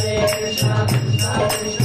Hare Krishna, Krishna Krishna.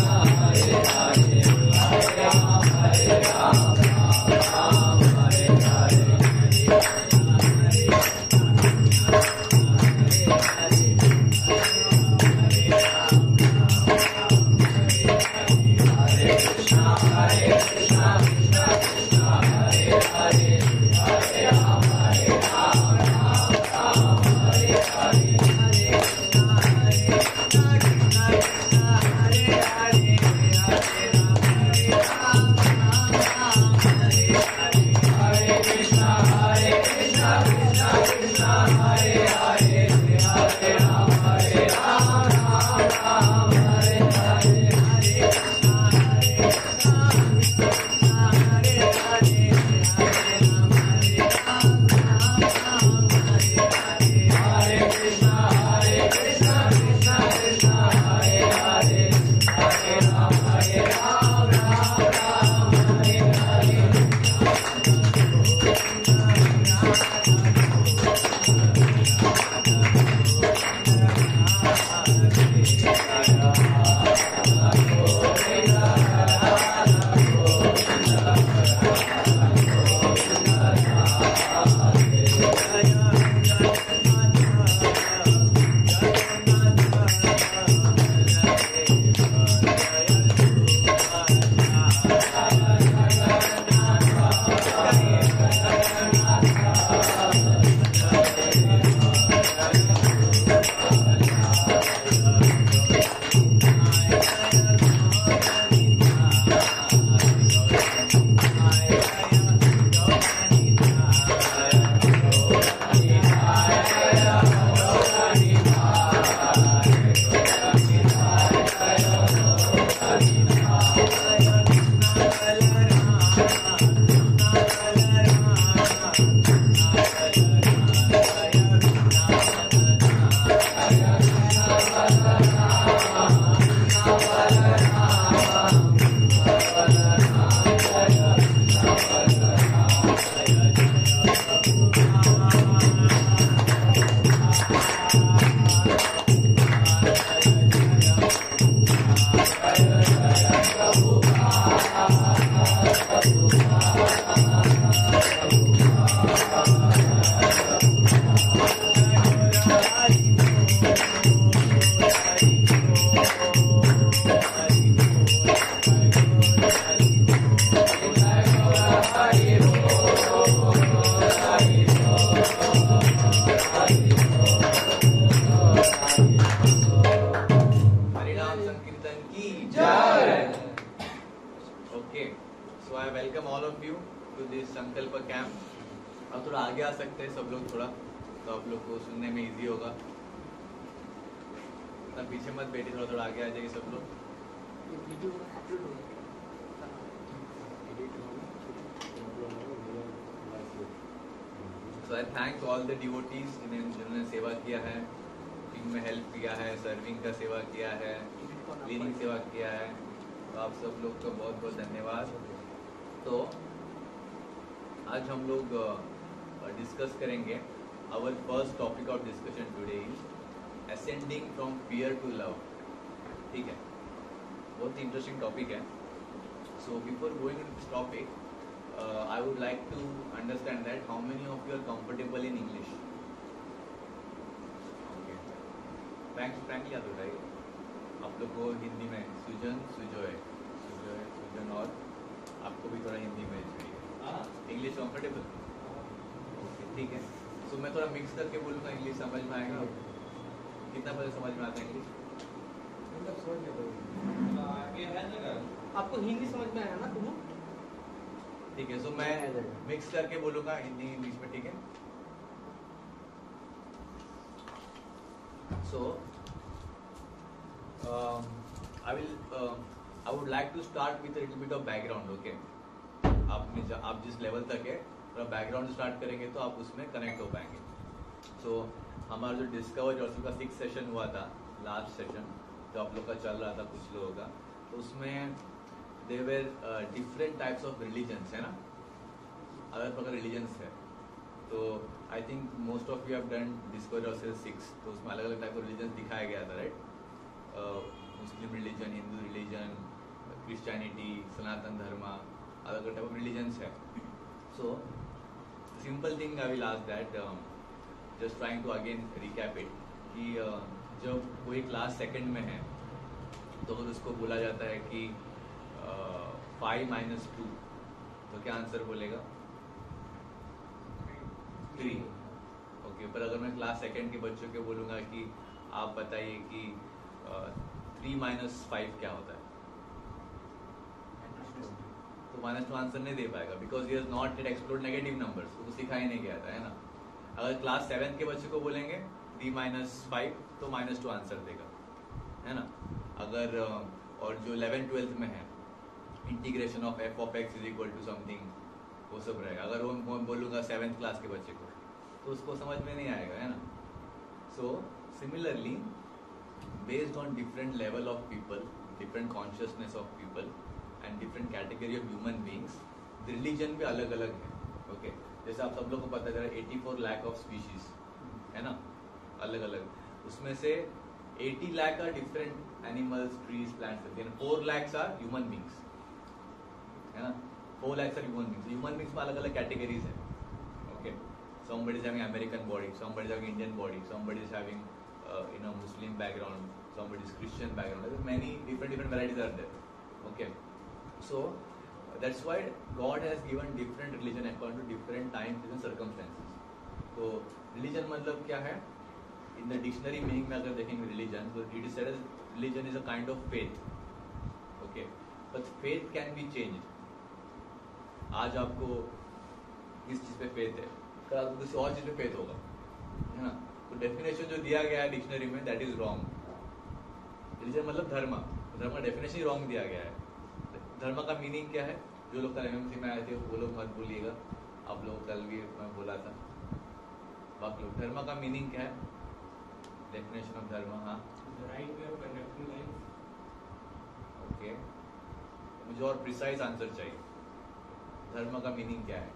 Okay, so I welcome all of you to this संकल्प camp. अब थोड़ा आगे आ सकते हैं सब लोग थोड़ा, तो आप लोग को सुनने में इजी होगा. तब पीछे मत बैठिए, थोड़ा थोड़ा आगे आ जाइए सब लोग. So I thank all the devotees जिन्होंने सेवा किया है, टीम में हेल्प किया है, सर्विंग का सेवा किया है, क्लीनिंग सेवा किया है. तो आप सब लोग को बहुत बहुत धन्यवाद. तो आज हम लोग डिस्कस करेंगे. Our first topic of discussion today is ascending from fear to love. ठीक है, बहुत इंटरेस्टिंग टॉपिक है. So before going in this topic I would like to understand that how many of you are comfortable in English? Okay. Frankly याद है आप लोग को हिंदी में सुजन सुजन और आपको भी थोड़ा हिंदी में चाहिए. English comfortable? ओके, ठीक है. सो मैं थोड़ा मिक्स करके बोलूँगा, इंग्लिश समझ में आएगा. कितना पहले समझ में आता है इंग्लिश? आपको हिंदी समझ में आया ना तुम्हें? ठीक है. सो मैं मिक्स करके बोलूंगा हिंदी इंग्लिश में. ठीक है. So I would like to start with little bit of background. Okay, आप जिस लेवल तक है थोड़ा बैकग्राउंड स्टार्ट करेंगे तो आप उसमें कनेक्ट हो पाएंगे. सो हमारा जो डिस्कवर जॉर्सी का 6th सेशन हुआ था, लास्ट सेशन जो आप लोग का चल रहा था कुछ लोगों का, तो उसमें there were different types of religions, है ना, अलग प्रकार रिलीजन्स है. तो I think most of you have done discover of 6, तो उसमें अलग अलग टाइप ऑफ रिलीजन्स दिखाया गया था, right. Muslim religion, Hindu religion, Christianity, Sanatan Dharma, अलग अलग टाइप ऑफ रिलीजन्स है. So simple thing I will ask that, just trying to again recap it, कि जब कोई क्लास 2nd में है तो अगर उसको बोला जाता है कि 5 - 2, तो क्या आंसर बोलेगा? 3. ओके, पर अगर मैं क्लास 2nd के बच्चों के बोलूंगा कि आप बताइए कि 3 - 5 क्या होता है, तो -2 आंसर नहीं दे पाएगा, because he has not yet explored negative numbers. उसको सिखाया नहीं गया था, है ना. अगर क्लास 7 के बच्चे को बोलेंगे 3 - 5 तो -2 आंसर देगा, है ना. अगर और जो 11th 12th में है, integration of f of x is equal to something, वो सब रहेगा. अगर वो बोलूँगा 7th क्लास के बच्चे को, तो उसको समझ में नहीं आएगा, है ना. So similarly based on different level of people, different consciousness of people and different category of human beings, religion भी अलग अलग है. ओके, जैसे आप सब लोग को पता है 84 लाख ऑफ स्पीशीज है ना, अलग अलग. उसमें से 80 lakh are different animals, trees, plants. 4 lakhs are human beings, है ना. 4 lakhs are human beings. Human beings में अलग अलग कैटेगरीज है. Okay, somebody is having American body, somebody is having Indian body, somebody is having Muslim background, somebody is Christian background. There are many different varieties are there. Okay, so that's why God has given different religion according to different times and circumstances. तो religion मतलब क्या है? In the dictionary meaning में अगर देखेंगे religion, so it is said as religion is a kind of faith. Okay, but faith can be changed. आज आपको किस चीज पे फेथ है, कल आपको किसी और चीज पे फेथ होगा, है ना. तो डेफिनेशन जो दिया गया है डिक्शनरी में, दैट इज रॉन्ग. रिलीजन मतलब धर्म का डेफिनेशन ही रॉन्ग दिया गया है. धर्म का मीनिंग क्या है? जो लोग कल एमएमसी में आए थे वो लोग मत बोलिएगा, आप लोग कल भी मैं बोला था. बाकी लोग धर्म का मीनिंग क्या है? डेफिनेशन ऑफ धर्म, हाँ, right way of conducting life. Okay, मुझे और प्रिसाइज आंसर चाहिए. धर्म का मीनिंग क्या है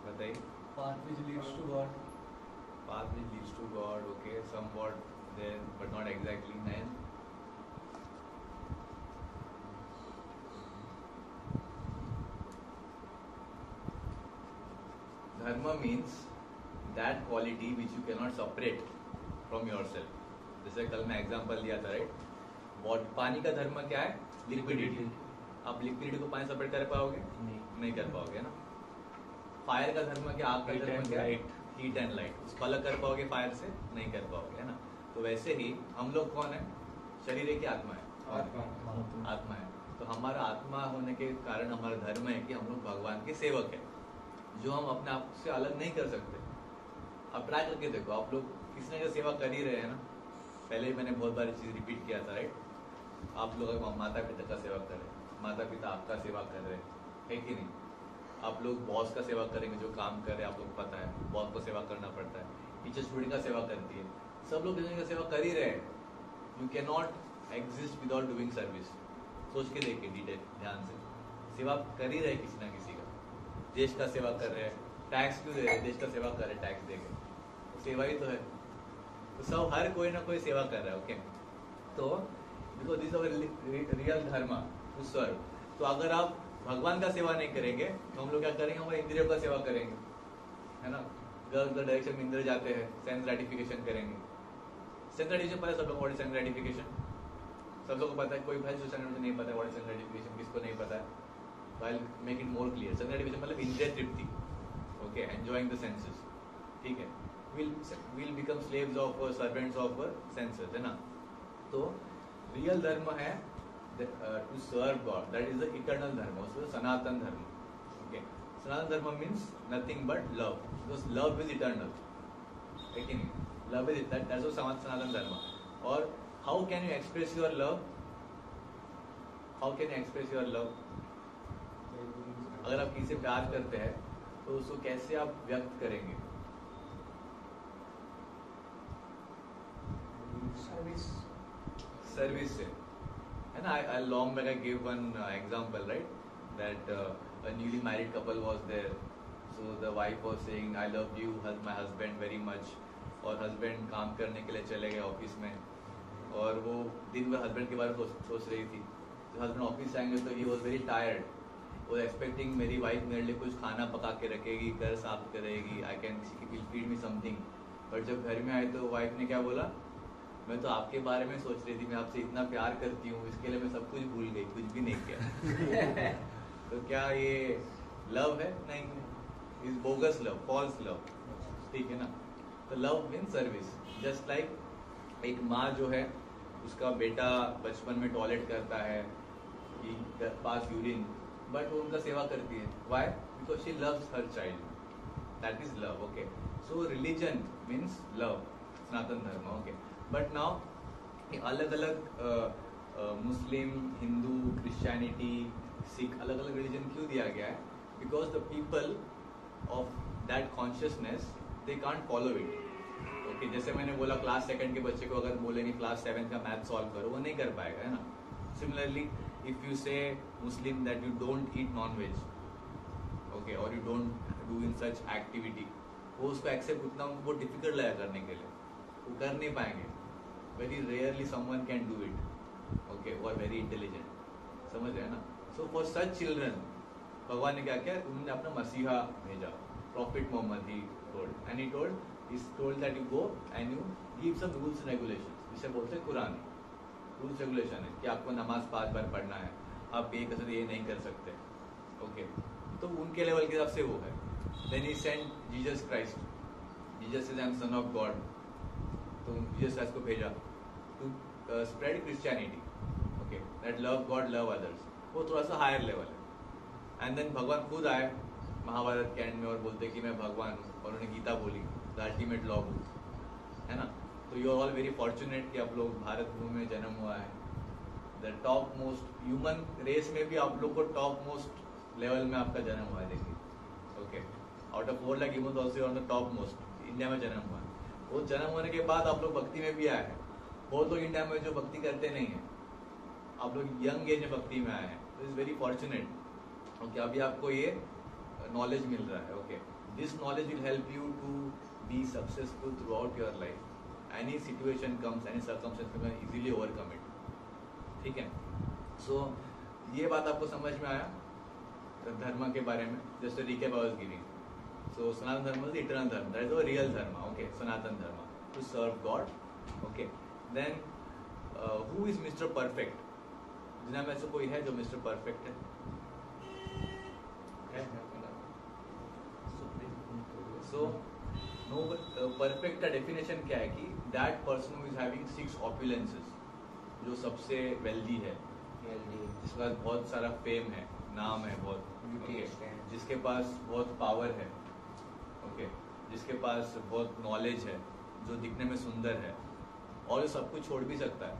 बताइए. Path which leads to God. Path which leads to God. Okay, somewhat there, but not exactly. Then dharma means that quality which you cannot separate from yourself. जैसे कल मैं एग्जांपल दिया था, राइट. पानी का धर्म क्या है? लिक्विडिटी. आप लिक्विडिटी को पानी सेपरेट कर पाओगे? नहीं कर पाओगे, ना. फायर का धर्म क्या? आग का धर्म क्या? Heat and light. उसको अलग कर पाओगे फायर से? नहीं कर पाओगे, है ना. तो वैसे ही हम लोग कौन है? शरीर है कि आत्मा है? आत्मा है। तो हमारा आत्मा होने के कारण हमारा धर्म है कि हम लोग भगवान के सेवक है, जो हम अपने आप से अलग नहीं कर सकते। अब ट्राई करके देखो, आप लोग किसी ने जो सेवा कर ही रहे हैं ना, पहले ही मैंने बहुत बारी चीज़ रिपीट किया था, राइट? आप लोग माता पिता का सेवा कर रहे हैं, माता पिता आपका सेवा कर रहे हैं, है कि नहीं? आप लोग बॉस का सेवा करेंगे, जो काम कर रहे हैं आप लोग पता है, बॉस को सेवा करना पड़ता है। टीचर स्टूडेंट का सेवा करती है, सब लोग किसी का सेवा कर ही रहे हैं। You can not exist without doing service. सोच के देखिए डिटेल ध्यान से, सेवा कर ही रहे किसी ना किसी का। देश का सेवा कर रहे हैं, टैक्स क्यों दे रहे हैं? देश का सेवा कर रहे हैं, टैक्स देंगे, तो सेवा ही तो है। तो सब हर कोई ना कोई सेवा कर रहा है, ओके? तो बिकॉज दिस अवर रियल धर्म टू सर्व। तो अगर आप भगवान का सेवा नहीं करेंगे तो हम लोग क्या करेंगे? हमारे इंद्रियों का सेवा करेंगे, है ना? गलत डायरेक्शन में इंद्रिय जाते हैं, सेंस ग्रेटिफिकेशन करेंगे। सेंस ग्रेटिफिकेशन पता है सब लोग? What is sense gratification? सब लोगों को पता है? कोई भाई जो सेंस नहीं पता है व्हाट इज सेंस ग्रेटिफिकेशन, किसको नहीं पता है? I make it more clear. Sense gratification मतलब इंद्रिय तृप्ति, ओके, एंजॉयिंग द सेंसेस, ठीक है? Will become slaves of servants of senses, है ना? तो रियल धर्म है to serve God, that is the eternal dharma, also the Sanatan dharma. Okay, Sanatan dharma means nothing but love, because love is eternal. है कि नहीं? Love is that, that's what Sanatan dharma. और how can you express your love? How can you express your love? अगर आप किसी से प्यार करते हैं तो उसको कैसे आप व्यक्त करेंगे? सर्विस से, है ना? I long back I gave one example, right? That a newly married couple was there. So the wife was saying, "I love you, my husband very much." और husband काम करने के लिए चले गए ऑफिस में, और वो दिन भर husband के बारे में सोच रही थी। तो husband ऑफिस आएंगे तो he was very tired. वो expecting मेरी wife मेरे लिए कुछ खाना पका के रखेगी, घर साफ करेगी, she will feed me something. पर जब घर में आए तो wife ने क्या बोला? मैं तो आपके बारे में सोच रही थी, मैं आपसे इतना प्यार करती हूँ, इसके लिए मैं सब कुछ भूल गई, कुछ भी नहीं किया। तो क्या ये लव है? नहीं, is bogus love, false love, ठीक है ना? तो love mean service. Just like एक माँ जो है, उसका बेटा बचपन में टॉयलेट करता है, पास यूरिन, बट वो उनका सेवा करती है। Why? Because she loves her child, that is love, okay? So religion means love, Sanatan Dharma, okay? But now अलग अलग मुस्लिम, हिंदू, क्रिश्चियनिटी, सिख, अलग अलग रिलीजन क्यों दिया गया है? Because the people of that consciousness they can't follow it, okay? जैसे मैंने बोला क्लास 2 के बच्चे को अगर बोलेंगे क्लास 7 का मैथ सॉल्व करो, वो नहीं कर पाएगा, है ना? Similarly if you say Muslim that you don't eat non veg, okay, और you don't do in such activity, वो उसको एक्सेप्ट उतना वो डिफिकल्ट लगा करने के लिए, वो कर नहीं पाएंगे। Very rarely someone can do it, okay? और वेरी इंटेलिजेंट, समझ रहे हैं ना? सो फॉर सच चिल्ड्रन भगवान ने क्या किया? उन्होंने अपना मसीहा भेजा, prophet Mohammed, he told, and he told that you go and you give some rules regulations, जिसे बोलते हैं कुरान। रूल्स रेगुलेशन है कि आपको नमाज 5 बार पढ़ना है, आप ये कर सकते, ये नहीं कर सकते, ओके? तो उनके लेवल के हिसाब से वो है। Then he sent Jesus Christ, Jesus is I am son of God, तो जीसस क्राइस्ट को भेजा to spread Christianity, okay? That love God, love others, वो थोड़ा सा हायर लेवल है। एंड देन भगवान खुद आए महाभारत के एंड में और बोलते कि मैं भगवान हूँ, और उन्होंने गीता बोली, द अल्टीमेट लॉ बुक, है ना? तो you are all very fortunate कि आप लोग भारत भूमि में जन्म हुआ है। The top most human race में भी आप लोग को टॉप मोस्ट लेवल में आपका जन्म हुआ है, देखिए, okay? Out of 4 lakh human also on the top most, India में जन्म हुआ है। वो जन्म होने के बाद आप लोग भक्ति में भी आए हैं। बहुत लोग इंडिया में जो भक्ति करते नहीं है, आप लोग यंग एज में भक्ति में आए हैं, तो इज वेरी फॉर्चुनेट, ओके? अभी आपको ये नॉलेज मिल रहा है, okay? This knowledge will help you to be successful throughout your life. Any situation comes, any circumstance, you can easily overcome it, ठीक है? सो ये बात आपको समझ में आया धर्म के बारे में? Just recap I was giving. So Sanatana Dharma is the eternal dharma. That is the real dharma. Okay, Sanatana Dharma, to serve God. Okay. Then who is Mr. Perfect? दुनिया में ऐसा कोई है जो Mr. Perfect है? So no, perfect का definition क्या है कि that person who is having 6 opulences. जो सबसे वेल्दी है, जिसके पास बहुत सारा फेम है, नाम है बहुत, okay, जिसके पास बहुत पावर है, ओके, जिसके पास बहुत नॉलेज है, जो दिखने में सुंदर है और जो सब कुछ छोड़ भी सकता है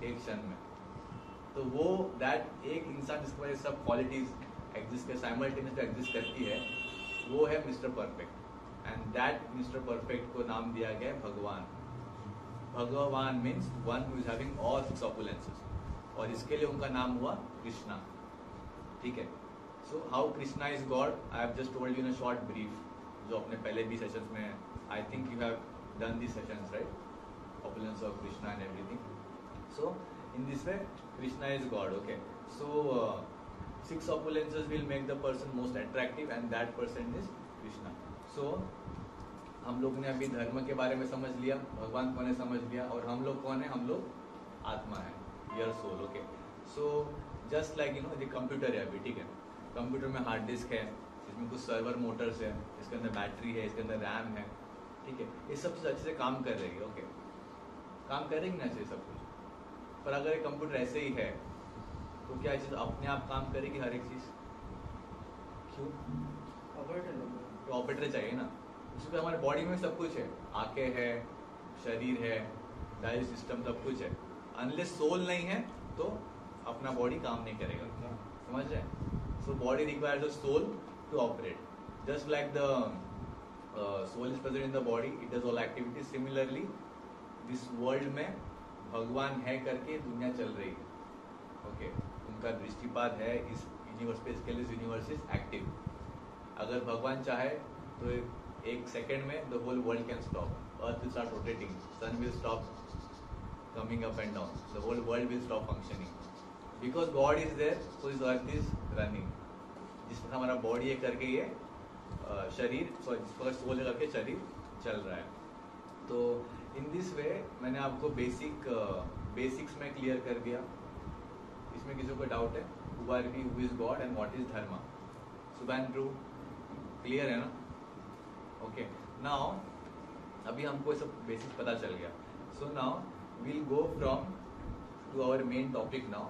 एक क्षण में, तो वो दैट एक इंसान जिसके पास सब क्वालिटीज एग्जिस्ट साइमल्टेनियसली एग्जिस्ट करती है, वो है mister perfect. And that mister perfect को नाम दिया गया है भगवान। भगवान means one who is having all six opulences, और इसके लिए उनका नाम हुआ कृष्णा। ठीक है, so how Krishna is God I have just told you in a short brief, जो अपने पहले भी सेशंस में, I think you have done this sessions right, opulence of Krishna and everything. So in this way Krishna is God. Okay, so 6 opulences will make the person most attractive and that person is Krishna. So हम लोग ने अभी धर्म के बारे में समझ लिया, भगवान कौन है समझ लिया, और हम लोग कौन है, हम लोग आत्मा है, your soul. Okay, so just like you know ये कंप्यूटर है अभी, ठीक है, कंप्यूटर में हार्ड डिस्क है, इसमें कुछ सर्वर मोटर्स है, इसके अंदर बैटरी है, इसके अंदर रैम है, ठीक है, ये सब चीज़ अच्छे से काम कर रही है। ओके, काम करेंगे ना अच्छे सब कुछ, पर अगर एक कंप्यूटर ऐसे ही है तो क्या चीज़ अपने आप काम करेगी हर एक चीज़? क्यों? तो ऑपरेटर चाहिए ना, उसमें हमारे बॉडी में सब कुछ है, आंखें है, शरीर है, डाइजेस्ट सिस्टम सब कुछ है, अनलेस सोल नहीं है तो अपना बॉडी काम नहीं करेगा, समझ रहे हैं? So body requires a soul to operate, just like the soul is present in the body, it does all activities. Similarly इस वर्ल्ड में भगवान है करके दुनिया चल रही है। ओके, उनका दृष्टिपात है इस यूनिवर्स पे, इसके लिए यूनिवर्स इज एक्टिव। अगर भगवान चाहे तो एक सेकेंड में the whole world can stop, earth will start rotating, sun will stop coming up and down, the whole world will stop functioning, because God is there, so is earth is running. जिसमें हमारा body है करके ये शरीर, sorry जिसका soul है करके शरीर चल रहा है। तो इन दिस वे मैंने आपको बेसिक्स में क्लियर कर दिया। इसमें किसी को डाउट है? Who are we, who is God and what is dharma? सुबह ट्रू क्लियर है ना? ओके, नाउ अभी हमको सब बेसिक्स पता चल गया। So now we'll go from to our main topic now,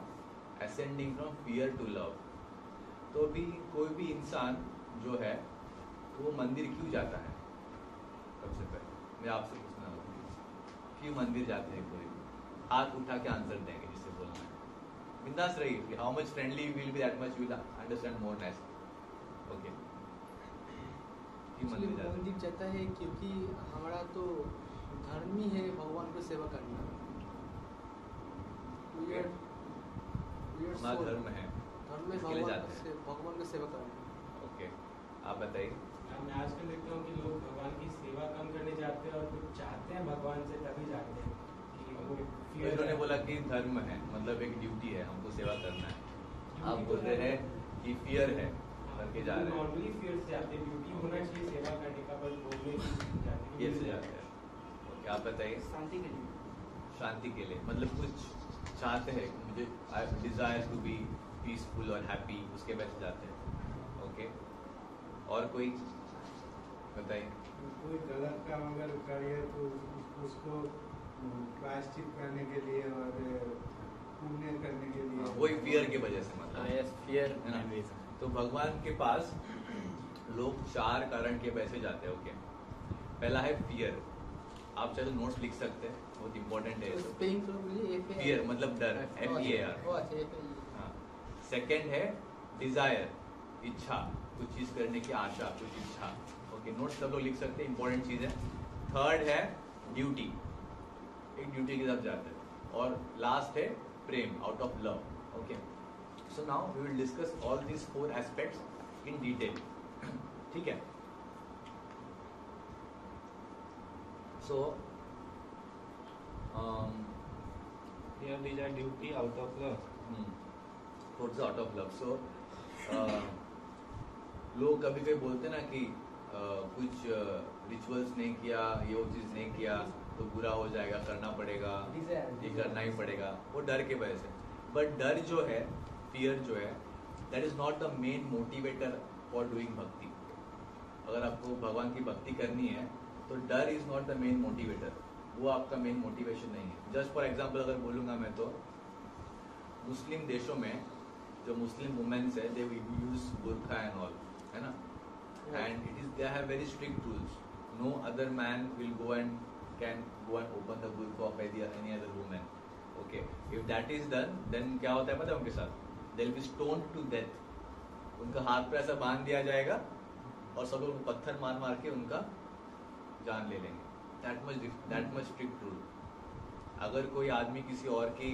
ascending from fear to love. तो अभी कोई भी इंसान जो है तो वो मंदिर क्यों जाता है? सबसे पहले मैं आपसे पूछना चाहूँगा, क्यों मंदिर जाते हैं? कोई हाथ उठा के आंसर देंगे जिससे बोलना है, बिंदास रहिए। How much friendly will be that much will understand more nice. Okay, क्यों मंदिर जाता है? क्योंकि हमारा तो धर्म ही है भगवान को सेवा करना। हमारा धर्म है, धर्म में भगवान को सेवा करना। ओके, आप बताइए। मैं आजकल देखता हूँ कि लोग भगवान की सेवा कम करने जाते हैं और कुछ चाहते हैं भगवान से तभी जाते हैं कि उन्होंने बोला कि धर्म है मतलब एक ड्यूटी है, हमको सेवा करना है। आप बोल रहे हैं कि फियर है करके जा रहे हैं। नॉर्मली फियर से जाते हैं, ड्यूटी होना चाहिए सेवा करने का, बस बोलने की जाते फियर से जाते हैं। ओके, आप बताइए। शांति के लिए। शांति के लिए मतलब कुछ चाहते हैं, मुझे I desire to be peaceful और हैप्पी, उसके वजह से जाते हैं। ओके, और कोई बताइए। कोई गलत काम अगर करे तो उसको प्रायश्चित करने के लिए और पुण्य करने के लिए, वही फियर की वजह से, मतलब फियर है ना। तो भगवान के पास लोग 4 कारण के वजह से जाते हैं। ओके, पहला है फियर, आप चाहे तो नोट्स लिख सकते हैं, बहुत इंपॉर्टेंट है। फियर मतलब डर, FEAR। हाँ, सेकेंड है डिजायर, इच्छा, कुछ चीज करने की आशा, कुछ इच्छा। ओके, नोट्स सब लोग लिख सकते हैं, इंपॉर्टेंट चीज है। थर्ड है ड्यूटी, एक ड्यूटी के साथ जाते हैं। और लास्ट है प्रेम, out of love. Okay, so now we will discuss all these 4 aspects in detail. ठीक है, सो here these are duty out of love. What's out of love? So लोग कभी कभी बोलते ना कि कुछ रिचुअल्स नहीं किया, ये वो चीज नहीं किया तो बुरा हो जाएगा, करना पड़ेगा, ये करना ही पड़ेगा, वो डर के वजह से। बट डर जो है, फियर जो है, that is not the main motivator for doing भक्ति। अगर आपको भगवान की भक्ति करनी है तो डर is not the main motivator. वो आपका मेन मोटिवेशन नहीं है। जस्ट फॉर एग्जांपल अगर बोलूँगा मैं तो मुस्लिम देशों में जो मुस्लिम वुमेन्स है they use burqa and all, है ना, and it is they have very strict rules. No other man will go and can go and open the burqa of any other women. Okay, if that is done then क्या होता है पता है उनके साथ, they will be stoned to death. उनका हाथ पे ऐसा बांध दिया जाएगा और सब लोग पत्थर मार मार के उनका जान ले लेंगे। That much strict rule. अगर कोई आदमी किसी और की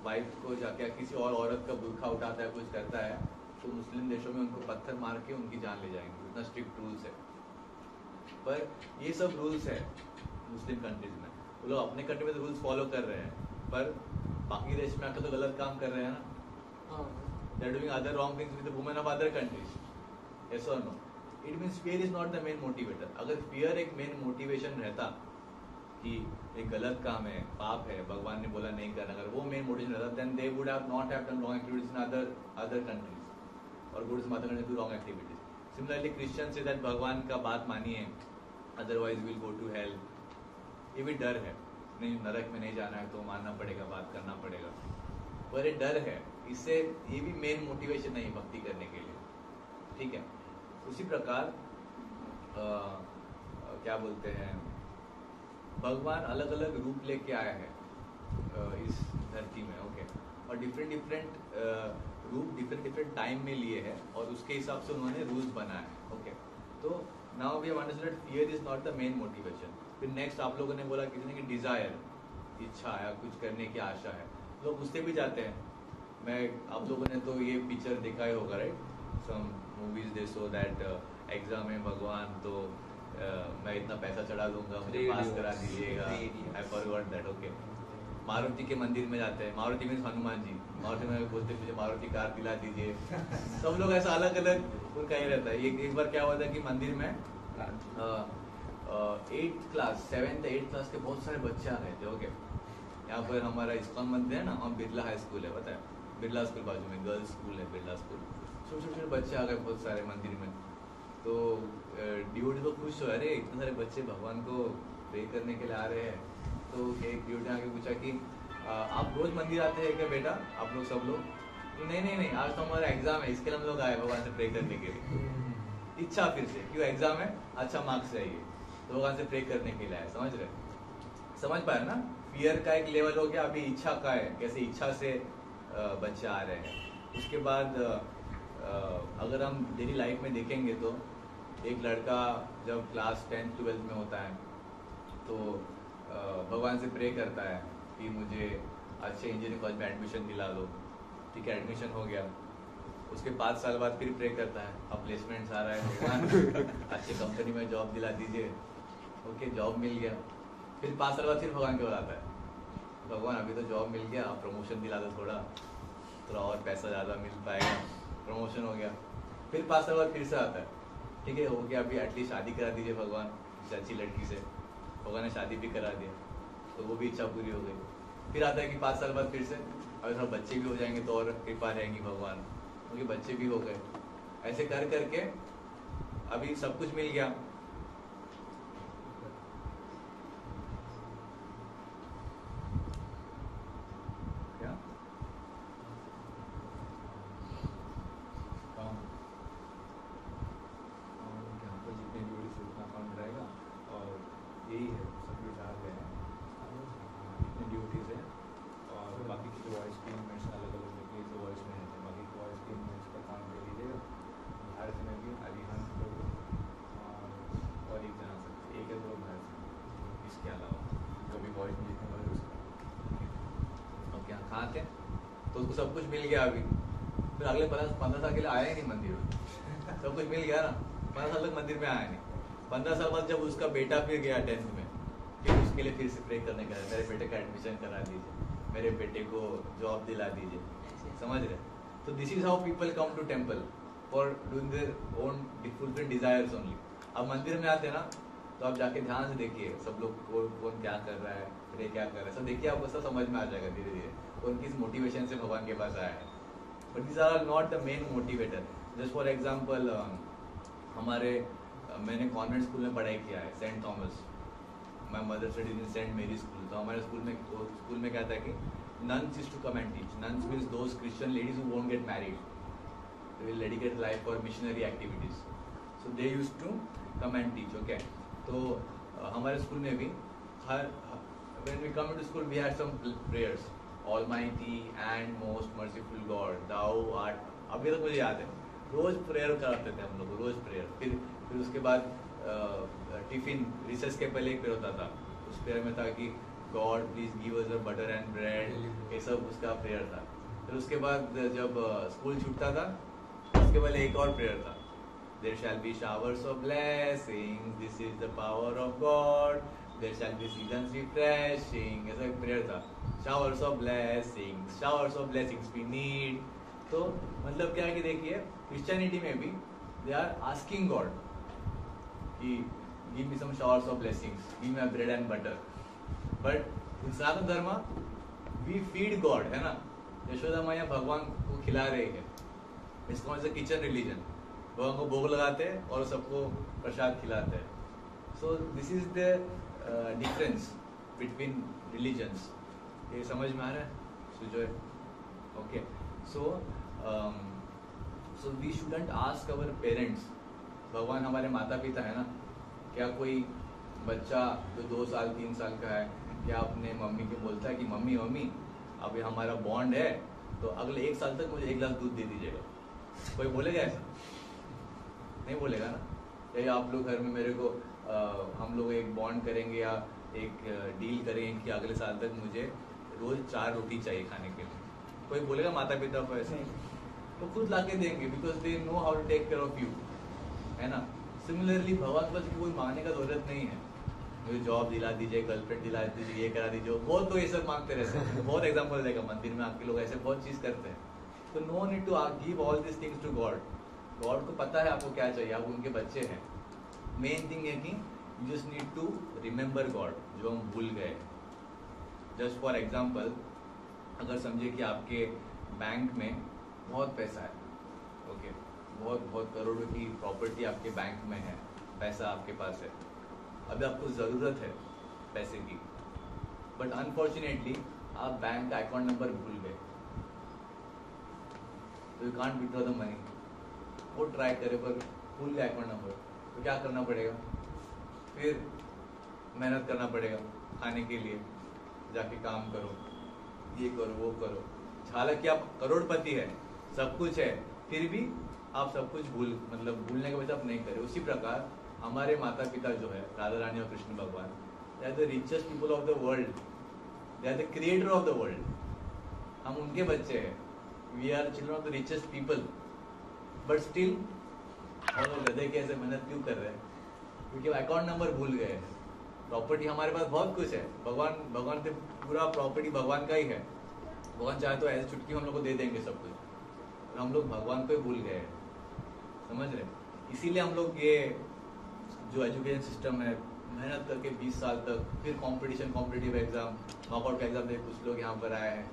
वाइफ को जाके किसी और औरत का बुर्खा उठाता है, कुछ करता है, तो मुस्लिम देशों में उनको पत्थर मार के उनकी जान ले जाएंगे। इतना स्ट्रिक्ट रूल्स है। पर ये सब रूल्स है मुस्लिम कंट्रीज में। वो लोग अपने कंट्री में तो रूल्स फॉलो कर रहे हैं, पर बाकी देश में आकर तो गलत काम कर रहे हैं ना। They are doing other wrong things with the women of other countries. Yes or no? It means fear is not the main motivator. अगर fear एक main motivation रहता कि एक गलत काम है, पाप है, भगवान ने बोला नहीं करना, अगर वो main motivation रहता, then they would have not have done wrong activities in other countries, or go to some other countries do wrong activities. Similarly, Christians say that भगवान का बात मानिए, otherwise we'll go to hell. ये भी डर है, नहीं नरक में नहीं जाना है तो मानना पड़ेगा, बात करना पड़ेगा, पर ये डर है। इससे ये भी मेन मोटिवेशन नहीं भक्ति करने के लिए, ठीक है। उसी प्रकार क्या बोलते हैं, भगवान अलग अलग रूप लेके आया है इस धरती में, ओके, और डिफरेंट रूप डिफरेंट टाइम में लिए हैं और उसके हिसाब से उन्होंने रूल्स बनाए हैं, ओके। तो now we have understood that fear is not the main motivation. फिर नेक्स्ट आप लोगों ने बोला किसी ने कि डिजायर, इच्छा या कुछ करने की आशा है, लोग उससे भी जाते हैं। मैं आप लोगों ने तो ये पिक्चर देखा ही होगा, right, some movies they show that exam है भगवान तो मैं इतना पैसा चढ़ा दूंगा, मुझे पास करा दीजिएगा। I forgot that, okay. Maruti के मंदिर में जाते हैं, मारुति मीन्स हनुमान जी, मारुति में बोलते मुझे मारुति कार दिला दीजिए। सब लोग ऐसा अलग अलग उनका ही रहता है। एक बार क्या हुआ था कि मंदिर में 8th class 7th 8th class के बहुत सारे बच्चे आ गए थे, ओके। यहाँ पर हमारा इस्कॉन मंदिर है ना, और बिरला हाई स्कूल है, पता है, बिरला स्कूल बाजू में गर्ल्स स्कूल है, बिरला स्कूल। छोटे छोटे बच्चे आ गए बहुत सारे मंदिर में। तो ड्यूटी तो खुश हो, अरे इतने सारे बच्चे भगवान को प्रे करने के लिए आ रहे हैं। तो एक ड्यूटी आके पूछा कि आप रोज मंदिर आते हैं क्या बेटा, आप लोग सब लोग? नहीं, आज तो हमारा एग्जाम है, इसके लिए हम लोग आए भगवान से प्रे करने के लिए। इच्छा फिर से, क्यों एग्जाम है, अच्छा मार्क्स चाहिए, तो भगवान से प्रे करने के लिए आए। समझ रहे, समझ पाए ना? फियर का एक लेवल हो गया, अभी इच्छा का है, कैसे इच्छा से बच्चे आ रहे हैं। उसके बाद अगर हम डेली लाइफ में देखेंगे तो एक लड़का जब क्लास 10th 12th में होता है तो भगवान से प्रे करता है कि मुझे अच्छे इंजीनियरिंग कॉलेज में एडमिशन दिला दो, ठीक है, एडमिशन हो गया। उसके 5 साल बाद फिर प्रे करता है, अब प्लेसमेंट्स आ रहा है, भगवान अच्छे कंपनी में जॉब दिला दीजिए, ओके, जॉब मिल गया। फिर 5 साल बाद फिर भगवान के बुलाता है, भगवान अभी तो जॉब मिल गया, आप प्रमोशन दिला दो, थोड़ा और पैसा ज़्यादा मिल पाएगा, प्रमोशन हो गया। फिर 5 साल बाद फिर से आता है, ठीक है, हो गया, अभी एटलीस्ट शादी करा दीजिए भगवान किसी अच्छी लड़की से। भगवान ने शादी भी करा दिया, तो वो भी इच्छा पूरी हो गई। फिर आता है कि 5 साल बाद फिर से अगर थोड़ा बच्चे भी हो जाएंगे तो और कृपा रहेगी भगवान, क्योंकि बच्चे भी हो गए। ऐसे कर करके अभी सब कुछ मिल गया। क्या यहाँ पर जितने ड्यूटी से उतना अकाउंट रहेगा, और यही है, सब लोग डाल रहे हैं इतने ड्यूटीज है, और बाकी की जो वॉइस की इवेंट्स अलग अलग जगह तो वॉइस में रहते हैं, बाकी की वॉइस की इवेंट्स का काम कर लीजिएगा। बाहर से में भी अरिहंत लोग और एक जना सकते, एक है दो बाहर से, इसके अलावा कभी वॉइस में लिखने वाले उसका ओके। यहाँ कहाँ थे तो उसको सब कुछ मिल गया अभी, फिर अगले 15 साल के लिए आया ही नहीं मंदिर में। सब कुछ मिल गया ना, 15 साल तक मंदिर में आया नहीं। 15 साल बाद जब उसका बेटा फिर गया 10th में, फिर उसके लिए फिर से प्रे करने का, मेरे बेटे का एडमिशन करा दीजिए, मेरे बेटे को जॉब दिला दीजिए। समझ रहे? तो this is how people come to temple for doing their own fulfill desires only. अब मंदिर में आते ना तो आप जाके ध्यान से देखिए सब लोग कौन क्या कर रहा है, प्रे क्या कर रहा है, सब देखिए, आपको सब समझ में आ जाएगा धीरे धीरे कौन किस मोटिवेशन से भगवान के पास आया है। But this are not the main motivator. Just for example, हमारे मैंने कॉन्वेंट स्कूल में पढ़ाई किया है, Saint Thomas, my mother studies in Saint Mary school, तो हमारे स्कूल में क्या था कि nuns used to come and teach. Nuns means those Christian ladies who won't get married. They will dedicate life for missionary activities. So they used to come and teach. Okay. तो हमारे school में भी when we come into school we had some prayers. Almighty and most merciful God, Thou art. अभी तक मुझे याद है, रोज prayer कराते थे हम लोग, रोज प्रेयर. फिर उसके बाद टिफिन रिसेस के पहले एक प्रेयर होता था. उस प्रेयर में था कि God please give us the butter and bread, ये सब उसका प्रेयर था. फिर उसके बाद जब स्कूल छूटता था उसके पहले एक और प्रेयर था, there shall be showers of blessings, this is the power of God, there shall be seasons refreshing, ऐसा एक प्रेयर था. Showers of blessings we need. तो मतलब क्या है कि देखिए क्रिश्चियनिटी में भी दे आर आस्किंग गॉड कि give me some showers of blessings, give me bread and butter. But in Sanatan Dharma we feed God, है ना. यशोदा मैया भगवान को खिला रही है. इसको ऐसे किचन रिलीजन, भगवान को भोग लगाते हैं और सबको प्रसाद खिलाते हैं. So this is the difference between religions. ये समझ में आ रहा है Sujoy? Okay. So we shouldn't ask our parents. भगवान हमारे माता पिता है ना. क्या कोई बच्चा जो 2 साल 3 साल का है क्या अपने मम्मी को बोलता है कि मम्मी अब ये हमारा बॉन्ड है तो अगले 1 साल तक मुझे 1 गिलास दूध दे दीजिएगा? कोई बोलेगा ऐसा? नहीं बोलेगा ना. या आप लोग घर में मेरे को हम लोग एक बॉन्ड करेंगे या एक डील करेंगे कि अगले साल तक मुझे रोज 4 रोटी चाहिए खाने के लिए? कोई बोलेगा माता पिता को ऐसे? तो खुद ला के देंगे, because they know how to take care of you, है ना. सिमिलरली भगवान को कोई मांगने का जरूरत नहीं है. मुझे जॉब दिला दीजिए, गर्लफ्रेंड दिला दीजिए, ये करा दीजिए. बहुत तो ये सब मांगते रहते हैं. बहुत एग्जांपल देगा मंदिर में आपके लोग ऐसे बहुत चीज करते हैं. तो no need to give all this things to God. God को पता है आपको क्या चाहिए, आप उनके बच्चे हैं. मेन थिंग है कि you just need to remember God, जो हम भूल गए. जस्ट फॉर एग्जाम्पल, अगर समझे कि आपके बैंक में बहुत पैसा है, ओके, बहुत करोड़ों की प्रॉपर्टी आपके बैंक में है, पैसा आपके पास है, अभी आपको ज़रूरत है पैसे की, बट अनफॉर्चुनेटली आप बैंक का अकाउंट नंबर भूल गए, तो you can't withdraw the money. वो ट्राई करे पर भूल गए अकाउंट नंबर, तो क्या करना पड़ेगा? फिर मेहनत करना पड़ेगा खाने के लिए, जाके काम करो, ये करो, वो करो. हालांकि आप करोड़पति है, सब कुछ है, फिर भी आप सब कुछ भूलने के वजह आप नहीं करे. उसी प्रकार हमारे माता पिता जो है, राधा रानी और कृष्ण भगवान, they are the richest people of the world, they are the creator of the world. हम उनके बच्चे हैं. We are children of the richest people, but still हम लोग गधे कैसे मेहनत क्यों कर रहे हैं? क्योंकि अकाउंट नंबर भूल गए. प्रॉपर्टी हमारे पास बहुत कुछ है, भगवान से पूरा प्रॉपर्टी भगवान का ही है. भगवान चाहे तो ऐसे चुटकी हम लोग को दे देंगे सब कुछ, और हम लोग भगवान को ही भूल गए हैं. समझ रहे? इसीलिए हम लोग ये जो एजुकेशन सिस्टम है, मेहनत करके 20 साल तक, फिर कॉम्पिटिटिव एग्जाम, नॉकआउट का एग्जाम दे, कुछ लोग यहाँ पर आए हैं,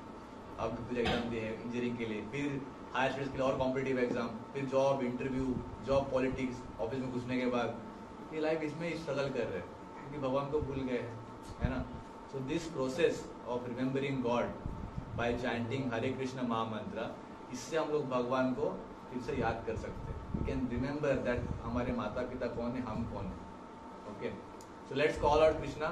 अब कुछ एग्जाम दिए हैं इंजीनियरिंग के लिए, फिर हायर स्टडीज के लिए और कॉम्पिटिटिव एग्जाम, फिर job interview, job politics, office में घुसने के बाद ये लाइफ इसमें स्ट्रगल कर रहे हैं क्योंकि भगवान को भूल गए हैं, है ना. So this process of remembering God by chanting Hare Krishna mahamantra, इससे हम लोग भगवान को फिर से याद कर सकते हैं. वी कैन रिमेम्बर दैट हमारे माता पिता कौन है, हम कौन है. Okay, so let's call out Krishna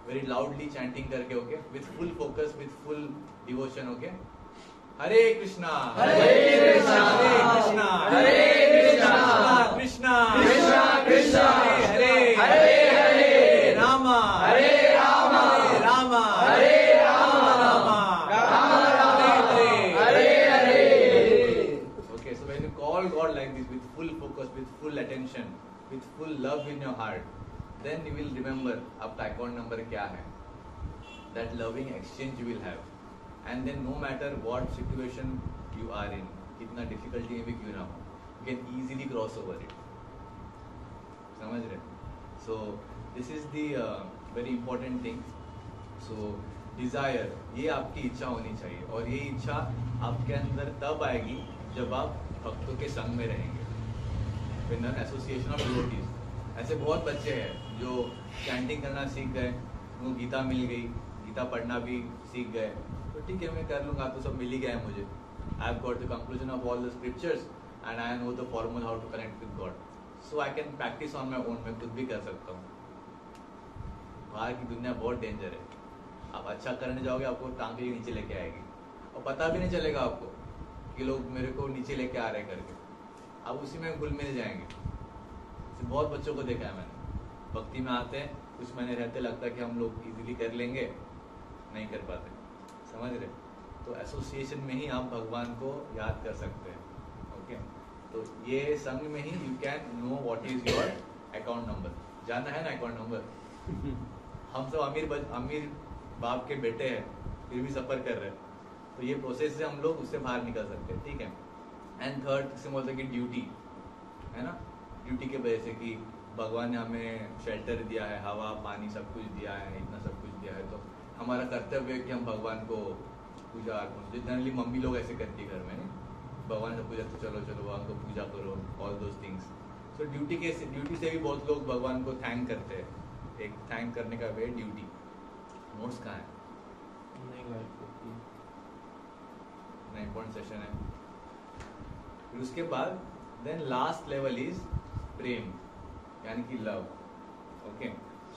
very loudly, chanting करके, okay, with full focus, with full devotion. Okay, Hare Krishna Hare Krishna Hare Krishna Krishna Krishna Krishna Hare Hare Hare Rama Hare Rama Rama Hare Rama Rama Hare Hare. Okay, so when you call God like this with full focus, with full attention, with full love in your heart, then you will remember आपका account number क्या है. That loving exchange you will have, and then no matter what situation you are in, कितना difficulty में भी क्यों ना हो, you can easily cross over it. समझ रहे? So this is the very important thing. So desire, ये आपकी इच्छा होनी चाहिए, और ये इच्छा आपके अंदर तब आएगी जब आप भक्तों के संग में रहेंगे. When an association of devotees, ऐसे बहुत बच्चे हैं जो चैंटिंग करना सीख गए, उनको गीता मिल गई, गीता पढ़ना भी सीख गए, तो ठीक है मैं कर लूँगा, तो सब मिल ही गया है मुझे। I have got the conclusion of all the scriptures and I know the formula how to connect with God, so I can practise on my own, मैं खुद भी कर सकता हूँ। बाहर की दुनिया बहुत डेंजर है, आप अच्छा करने जाओगे आपको टांग के नीचे लेके आएगी, और पता भी नहीं चलेगा आपको कि लोग मेरे को नीचे लेके आ रहे करके, आप उसी में घुल मिल जाएंगे। बहुत बच्चों को देखा है मैंने, भक्ति में आते हैं कुछ महीने रहते, लगता है कि हम लोग इजीली कर लेंगे, नहीं कर पाते, समझ रहे। तो एसोसिएशन में ही आप भगवान को याद कर सकते हैं। ओके, तो ये संग में ही you can know what is your account number, जानना है ना अकाउंट नंबर। हम सब अमीर बाप के बेटे हैं, फिर भी सफर कर रहे हैं, तो ये प्रोसेस से हम लोग उससे बाहर निकल सकते हैं, ठीक है। एंड थर्ड से बोलते कि ड्यूटी है ना, ड्यूटी के वजह से कि भगवान ने हमें शेल्टर दिया है, हवा पानी सब कुछ दिया है, इतना सब कुछ दिया है, तो हमारा कर्तव्य है कि हम भगवान को पूजा अर्पण, जनरली मम्मी लोग ऐसे करती है घर में, भगवान से पूजा, तो चलो चलो भगवान को पूजा करो, all those things. So duty से भी बहुत लोग भगवान को थैंक करते हैं, एक थैंक करने का वे ड्यूटी। नोट्स कहाँ है? नहीं, इंपॉर्टेंट सेशन है। फिर उसके बाद देन लास्ट लेवल इज प्रेम, यानी कि love. Okay,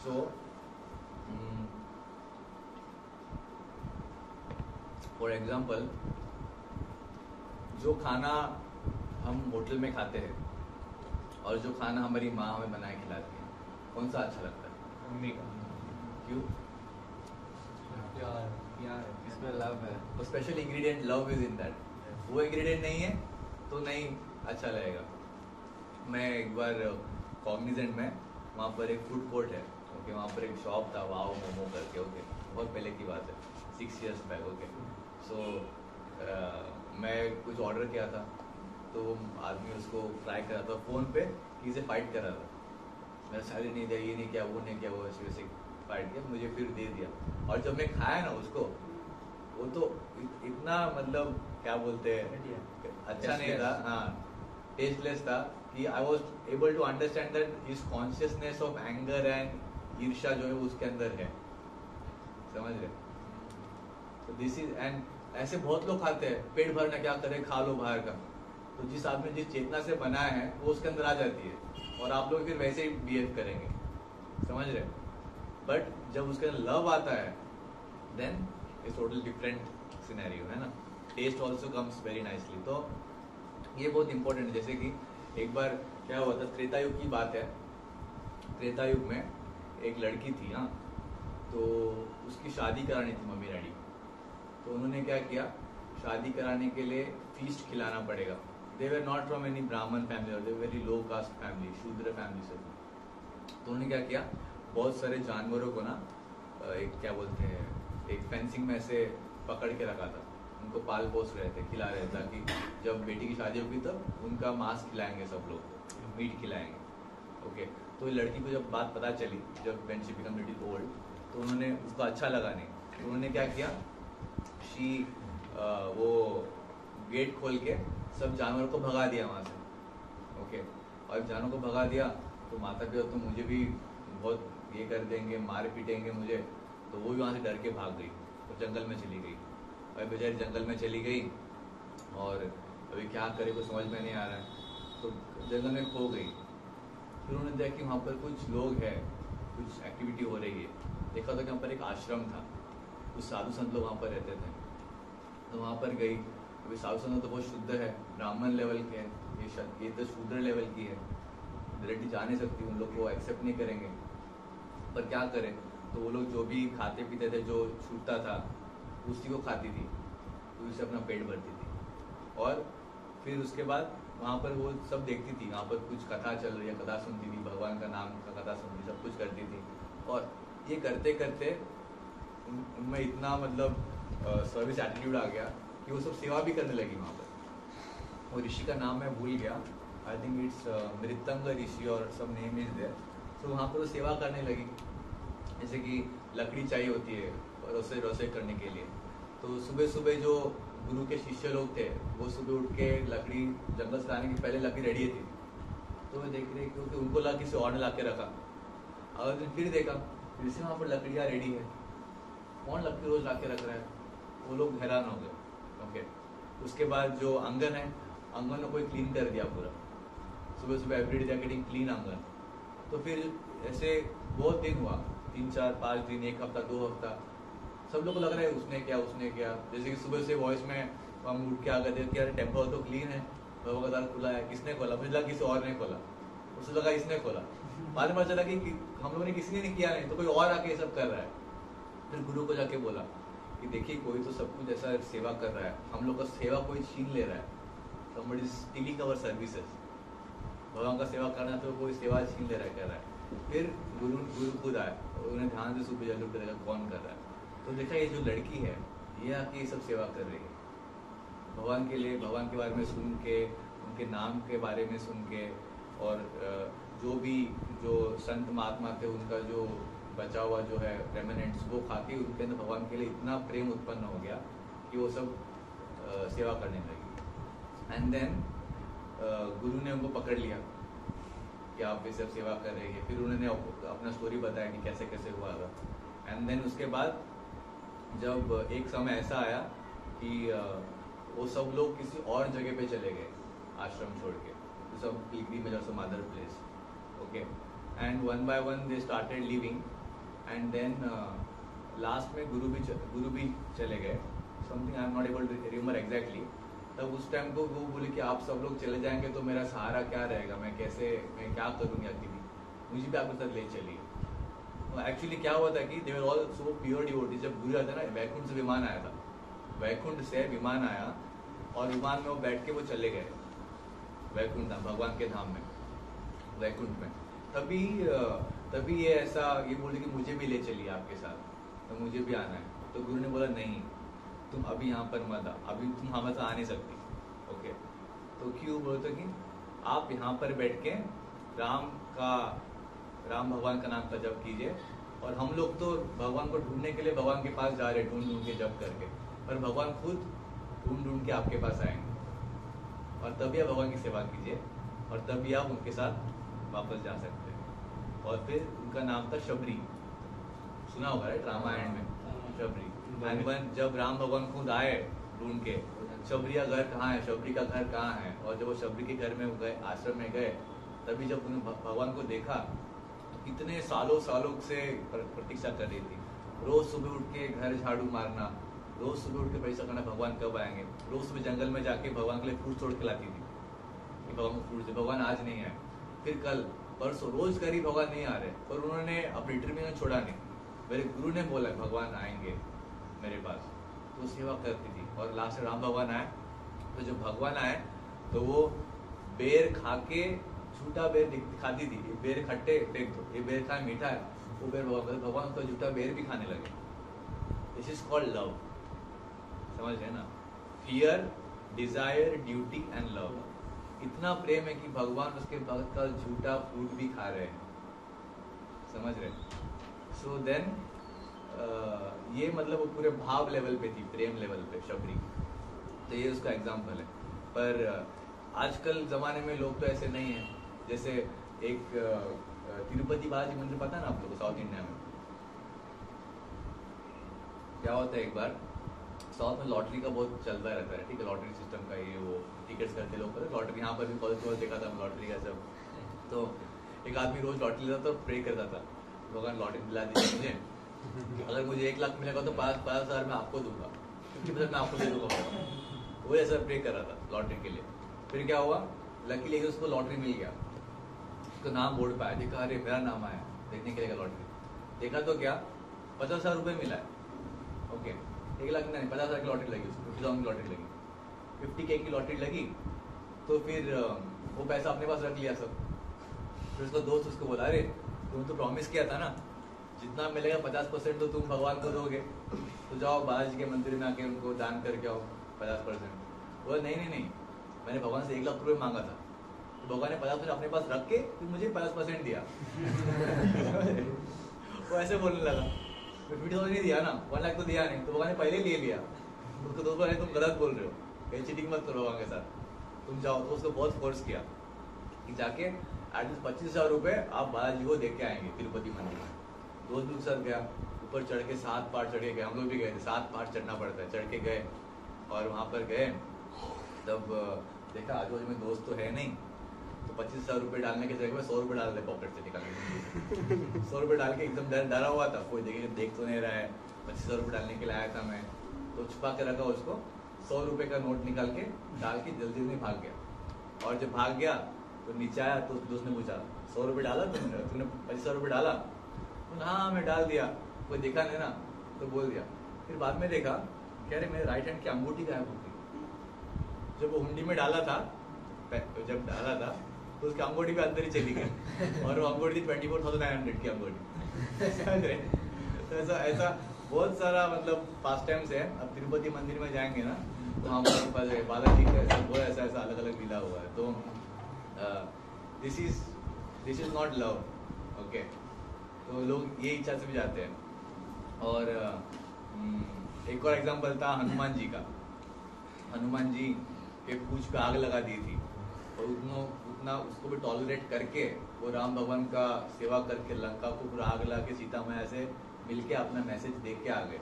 so for example, जो खाना हम होटल में खाते हैं और जो खाना हमारी माँ हमें बना के खिलाती है, कौन सा अच्छा लगता है? मम्मी का। क्यों? प्यार इसमें लव है, तो special ingredient love is in that. वो इंग्रेडिएंट नहीं है तो नहीं अच्छा लगेगा। मैं एक बार कॉग्निजेंट में, वहाँ पर एक फूड कोर्ट है, ओके, वहाँ पर एक शॉप था, वाओ मोमो करके, ओके, बहुत पहले की बात है, 6 years बैक, ओके। सो मैं कुछ ऑर्डर किया था, तो आदमी उसको फ्राई कर रहा था फ़ोन पे, किसी फाइट कर रहा था, मैंने सैलरी नहीं दिया, ये नहीं किया, वो नहीं किया, वो ऐसे वैसे फाइट किया, मुझे फिर दे दिया। और जब मैं खाया ना उसको, वो तो इतना मतलब क्या बोलते हैं, अच्छा नहीं था, हाँ, टेस्टलेस था, कि I was able to understand that his consciousness of anger and ईर्ष्या जो है वो उसके अंदर है, समझ रहे। तो दिस इज, एंड ऐसे बहुत लोग खाते हैं, पेट भरना क्या करे, खा लो बाहर का। तो जिस आदमी ने जिस चेतना से बनाया है वो उसके अंदर आ जाती है, और आप लोग फिर वैसे ही बिहेव करेंगे, समझ रहे। बट जब उसके अंदर लव आता है, then it's total different scenario, है ना। Taste also comes very nicely. तो ये बहुत इंपॉर्टेंट है। जैसे कि एक बार क्या हुआ था, त्रेता युग की बात है। त्रेता युग में एक लड़की थी, हाँ, तो उसकी शादी करानी थी मम्मी डैडी, तो उन्होंने क्या किया, शादी कराने के लिए फीस्ट खिलाना पड़ेगा। दे वर नॉट फ्रॉम एनी ब्राह्मण फैमिली, और they very low cast family, शूद्र फैमिली से। तो उन्होंने क्या किया, बहुत सारे जानवरों को ना, एक क्या बोलते हैं, एक फेंसिंग में ऐसे पकड़ के रखा था, उनको पाल पोस रहे थे, खिला रहे थे, ताकि जब बेटी की शादी होगी तब उनका मांस खिलाएंगे, सब लोग मीट खिलाएंगे। ओके, तो लड़की को जब बात पता चली, जब when she become little old, तो उन्होंने, उसको अच्छा लगा नहीं, तो उन्होंने क्या किया, वो गेट खोल के सब जानवरों को भगा दिया वहाँ से। ओके, और जानवरों को भगा दिया तो माता पिता तो मुझे भी बहुत ये कर देंगे, मार पीटेंगे मुझे, तो वो भी वहाँ से डर के भाग गई, तो जंगल में चली गई। और बेचारी जंगल में चली गई, और अभी क्या करे कुछ समझ में नहीं आ रहा है, तो जंगल में खो गई। फिर उन्होंने देखा कि वहाँ पर कुछ लोग हैं, कुछ एक्टिविटी हो रही है। देखा था कि वहाँ पर एक आश्रम था, कुछ साधु संत लोग वहाँ पर रहते थे, तो वहाँ पर गई। अभी साधु संत तो बहुत शुद्ध है, ब्राह्मण लेवल के हैं, ये तो शूद्र लेवल की है, डायरेक्टली जा नहीं सकती, उन लोग को एक्सेप्ट नहीं करेंगे। पर क्या करें, तो वो लोग जो भी खाते पीते थे, जो छूटता था उसी को खाती थी, तो उससे अपना पेट भरती थी। और फिर उसके बाद वहाँ पर वो सब देखती थी, वहाँ पर कुछ कथा चल रही है, कथा सुनती थी, भगवान का नाम का कथा सुनती, सब कुछ करती थी। और ये करते करते उनमें इतना मतलब सर्विस एटीट्यूड आ गया कि वो सब सेवा भी करने लगी वहाँ पर। वो ऋषि का नाम मैं भूल गया, आई थिंक इट्स मृतंग ऋषि और सब नेम इज देयर। तो वहाँ पर वो सेवा करने लगी, जैसे कि लकड़ी चाहिए होती है रसोई करने के लिए, तो सुबह सुबह जो गुरु के शिष्य लोग थे वो सुबह उठ के लकड़ी जंगल से आने की पहले लकड़ी रेडी थी, तो वो देख रहे क्योंकि उनको लगा किसी और ने ला के रखा। अगले दिन फिर देखा फिर से वहाँ पर लकड़ियाँ रेडी है, कौन लकड़ी रोज ला के रख रहा है, वो लोग हैरान हो गए। ओके, उसके बाद जो आंगन है, आंगन को कोई क्लीन कर दिया पूरा, सुबह सुबह everyday they are getting clean aangan. तो फिर ऐसे बहुत दिन हुआ, 3 4 5 दिन, 1 हफ्ता 2 हफ्ता, सब लोग को लग रहा है उसने किया। जैसे कि सुबह से वॉइस में हम उठ के आ गए थे कि यार टेम्पल तो क्लीन है, भगवान का द्वार खुला है, किसने खोला? मुझे लगा किसी और ने खोला, उसे लगा इसने खोला, बाद में पता चला कि हम लोगों ने किसी ने नहीं किया, नहीं तो कोई और आके ये सब कर रहा है। फिर गुरु को जाके बोला कि देखिए कोई तो सब कुछ ऐसा सेवा कर रहा है, हम लोग का सेवा कोई छीन ले रहा है, somebody is stealing our services। भगवान का सेवा करना तो कोई सेवा छीन ले रहा है, कर रहा है। फिर गुरु खुद आए, उन्हें ध्यान से सुबह जरूर देखा कौन कर रहा है, तो देखा ये जो लड़की है ये आके ये सब सेवा कर रही है भगवान के लिए, भगवान के बारे में सुन के, उनके नाम के बारे में सुन के, और जो संत महात्मा थे उनका जो बचा हुआ जो है रेमिनेंट्स वो खा के उनके अंदर भगवान के लिए इतना प्रेम उत्पन्न हो गया कि वो सब सेवा करने लगी। एंड देन गुरु ने उनको पकड़ लिया कि आप ये सब सेवा कर रहे हैं। फिर उन्होंने अपना स्टोरी बताया कि कैसे कैसे हुआ था। एंड देन उसके बाद जब एक समय ऐसा आया कि वो सब लोग किसी और जगह पे चले गए, आश्रम छोड़ के, सब पिलग्रिमेज और some other place. Okay, and one by one they started living, and then last में गुरु भी चले गए, something I am not able to remember exactly. तब उस टाइम को वो बोले कि आप सब लोग चले जाएंगे तो मेरा सहारा क्या रहेगा, मैं क्या करूँगी अकेली, मुझे भी आपके साथ ले चलिए। एक्चुअली क्या हुआ था कि they were all so pure devotees. जब गुरु आता ना, वैकुंठ से विमान आया था, वैकुंठ से विमान आया और विमान में वो बैठ के वो चले गए वैकुंठ धाम, भगवान के धाम में, वैकुंठ में। तभी ये ऐसा ये बोले कि मुझे भी ले चलिए आपके साथ, तो मुझे भी आना है। तो गुरु ने बोला नहीं, तुम अभी यहाँ पर मत आ, अभी तुम हमें तो आ नहीं सकती। ओके, तो क्यों बोलते कि आप यहाँ पर बैठ के राम भगवान का नाम का जप कीजिए, और हम लोग तो भगवान को ढूंढने के लिए भगवान के पास जा रहे, ढूंढ के जप करके, पर भगवान खुद ढूंढ के आपके पास आएंगे, और तभी आप भगवान की सेवा कीजिए, और तभी आप उनके साथ वापस जा सकते हैं। और फिर उनका नाम था शबरी, सुना होगा राइट, रामायण में शबरी। एंड जब राम भगवान खुद आए ढूंढ के, शबरी का घर कहाँ है, शबरी का घर कहाँ है, और जब वो शबरी के घर में गए, आश्रम में गए, तभी जब उन्होंने भगवान को देखा, कितने सालों से प्रतीक्षा कर रही थी। रोज सुबह उठ के घर झाड़ू मारना, रोज सुबह उठ के परीक्षा करना भगवान कब आएंगे, रोज सुबह जंगल में जाके भगवान के लिए फ्रूट तोड़ के लाती थी कि भगवान को फ्रूट से, भगवान आज नहीं आए, फिर कल परसों, रोज करी भगवान नहीं आ रहे, पर उन्होंने अपनी डिटरमिनेशन छोड़ा नहीं। मेरे गुरु ने बोला भगवान आएंगे मेरे पास, तो सेवा करती थी। और लास्ट में राम भगवान आए, तो जब भगवान आए तो वो बेर खा के, झूठा बेर खाती थी, ये बेर खट्टे फेंक दो, ये बेर खाए मीठा है, वो बेर भगवान उसका झूठा बेर भी खाने लगे। दिस इज कॉल्ड लव, समझ रहे ना, fear, desire, duty and love. इतना प्रेम है कि भगवान उसके भक्त का झूठा फ्रूट भी खा रहे हैं, समझ रहे। सो देन ये मतलब वो पूरे भाव लेवल पे थी, प्रेम लेवल पे शबरी, तो ये उसका एग्जाम्पल है। पर आजकल जमाने में लोग तो ऐसे नहीं है। जैसे एक तिरुपति बालाजी मंदिर, पता है ना आप लोगों को, साउथ इंडिया में क्या होता है, एक बार साउथ में लॉटरी का बहुत चलता रहता है, ठीक है, लॉटरी सिस्टम का, ये वो टिकट्स करते लोग, लॉटरी यहाँ पर भी कॉलेज देखा था लॉटरी का सब। तो एक आदमी रोज लॉटरी लेता था, प्रे करता था, भगवान लॉटरी दिला दीजिए मुझे, अगर मुझे 1 लाख मिलेगा तो 5,000 मैं आपको दूंगा, 50% मैं आपको दे दूंगा। वो ऐसा प्रे कर रहा था लॉटरी के लिए। फिर क्या हुआ, लकीली उसको लॉटरी मिल गया, उसका नाम बोर्ड पे आया, देखा अरे मेरा नाम आया, देखने के लिए लॉटरी देखा तो क्या 50,000 रुपये मिला है। ओके, 1 लाख नहीं, 50,000 की लॉटरी लगी, उसको 50,000 की लॉटरी लगी, 50K की लॉटरी लगी। तो फिर वो पैसा अपने पास रख लिया सब। फिर उसका दोस्त उसको बोला, अरे तुम तो प्रॉमिस किया था ना, जितना मिलेगा 50% तो तुम भगवान को दोगे, तो जाओ बालाजी के मंदिर में आके उनको दान करके आओ 50%। बोला नहीं, मैंने भगवान से 1 लाख रुपये मांगा था, तो भगवान ने 50% अपने पास रख के फिर मुझे 50% दिया। वो ऐसे बोलने लगा, 50,000 नहीं दिया ना, 1 लाख तो दिया नहीं, तो भगवान ने पहले ले लिया। उसको दोस्त बोला तुम गलत बोल रहे हो, कहीं चीटिंग मत करो भगवान के साथ, तुम जाओ। तो उसको बहुत फोर्स किया कि जाके एटलीस्ट 25,000 रुपये आप बालाजी को दे के आएंगे तिरुपति मंदिर में। दोस्त भी उसके साथ गया, ऊपर चढ़ के 7 पहाड़ चढ़ के गए, हम लोग भी गए थे, 7 पहाड़ चढ़ना पड़ता है, चढ़ के गए और वहाँ पर गए तब देखा आजू बाजू में दोस्त तो है नहीं, तो 25,000 रुपये डालने के जगह में 100 रुपये डाल दे पॉकेट से निकाल के 100 रुपये डाल के एकदम डरा हुआ था, कोई देख तो नहीं रहा है, 25,000 रुपये डालने के लिए आया था मैं, तो छुपा के रखा उसको, 100 रुपये का नोट निकाल के डाल के जल्दी में भाग गया। और जब भाग गया तो नीचे आया तो दोस्त ने पूछा 100 रुपये डाला तुमने 25,000 रुपये डाला? हाँ मैं डाल दिया, कोई देखा नहीं ना, तो बोल दिया। फिर बाद में देखा कह रहे मेरे राइट हैंड की अंगूठी गायब हो गई। जब वो हुंडी में डाला था, जब डाला था तो उसकी अंगूठी भी अंदर ही चली गई और वो अंगूठी थी 24,900 की अंगूठी। तो ऐसा बहुत सारा मतलब पास टाइम्स है। अब तिरुपति मंदिर में जाएंगे ना तो वहाँ पर बालाजी का ऐसा अलग अलग मिला हुआ है। तो this is not love, okay. तो लोग ये इच्छा से भी जाते हैं। और एक और एग्जांपल था हनुमान जी का। हनुमान जी के पूंछ पे आग लगा दी थी और उतना उसको भी टॉलरेट करके वो राम भगवान का सेवा करके लंका को पूरा आग लगा के सीता मैया से मिलके अपना मैसेज दे के आ गए।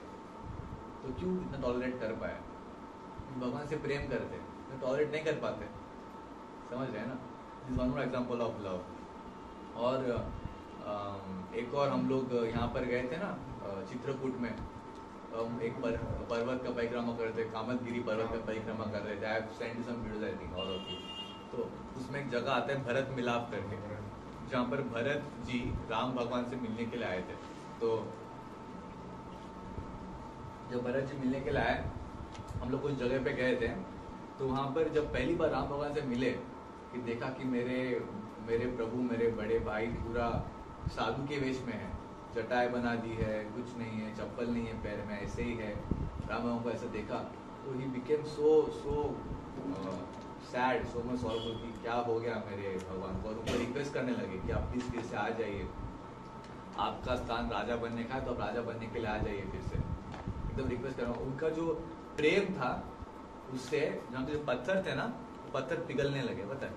तो क्यों इतना टॉलरेट कर पाए? भगवान से प्रेम करते, तो टॉलरेट नहीं कर पाते, समझ रहे हैं ना। This one more example of love. और एक और हम लोग यहाँ पर गए थे ना चित्रकूट में, एक पर्वत का परिक्रमा कर रहे थे, कामतगिरी पर्वत का परिक्रमा कर रहे थे। I have send some videos I think all of you. तो उसमें एक जगह आता है भरत मिलाप करके, जहाँ पर भरत जी राम भगवान से मिलने के लिए आए थे। तो जब भरत जी मिलने के लिए आए, हम लोग उस जगह पे गए थे, तो वहाँ पर जब पहली बार राम भगवान से मिले कि देखा कि मेरे प्रभु, मेरे बड़े भाई पूरा साधु के वेश में है, जटाएं बना दी है, कुछ नहीं है, चप्पल नहीं है पैर में, ऐसे ही है। राम भगवान को ऐसा देखा तो he became so sad, so much sorrowful कि क्या हो गया मेरे भगवान को। और उनको रिक्वेस्ट करने लगे कि आप प्लीज फिर से आ जाइए, आपका स्थान राजा बनने का है, तो आप राजा बनने के लिए आ जाइए फिर से, एकदम रिक्वेस्ट कर रहा हूँ। उनका जो प्रेम था उससे जहाँ पे जो पत्थर थे ना, पत्थर पिघलने लगे। पता है,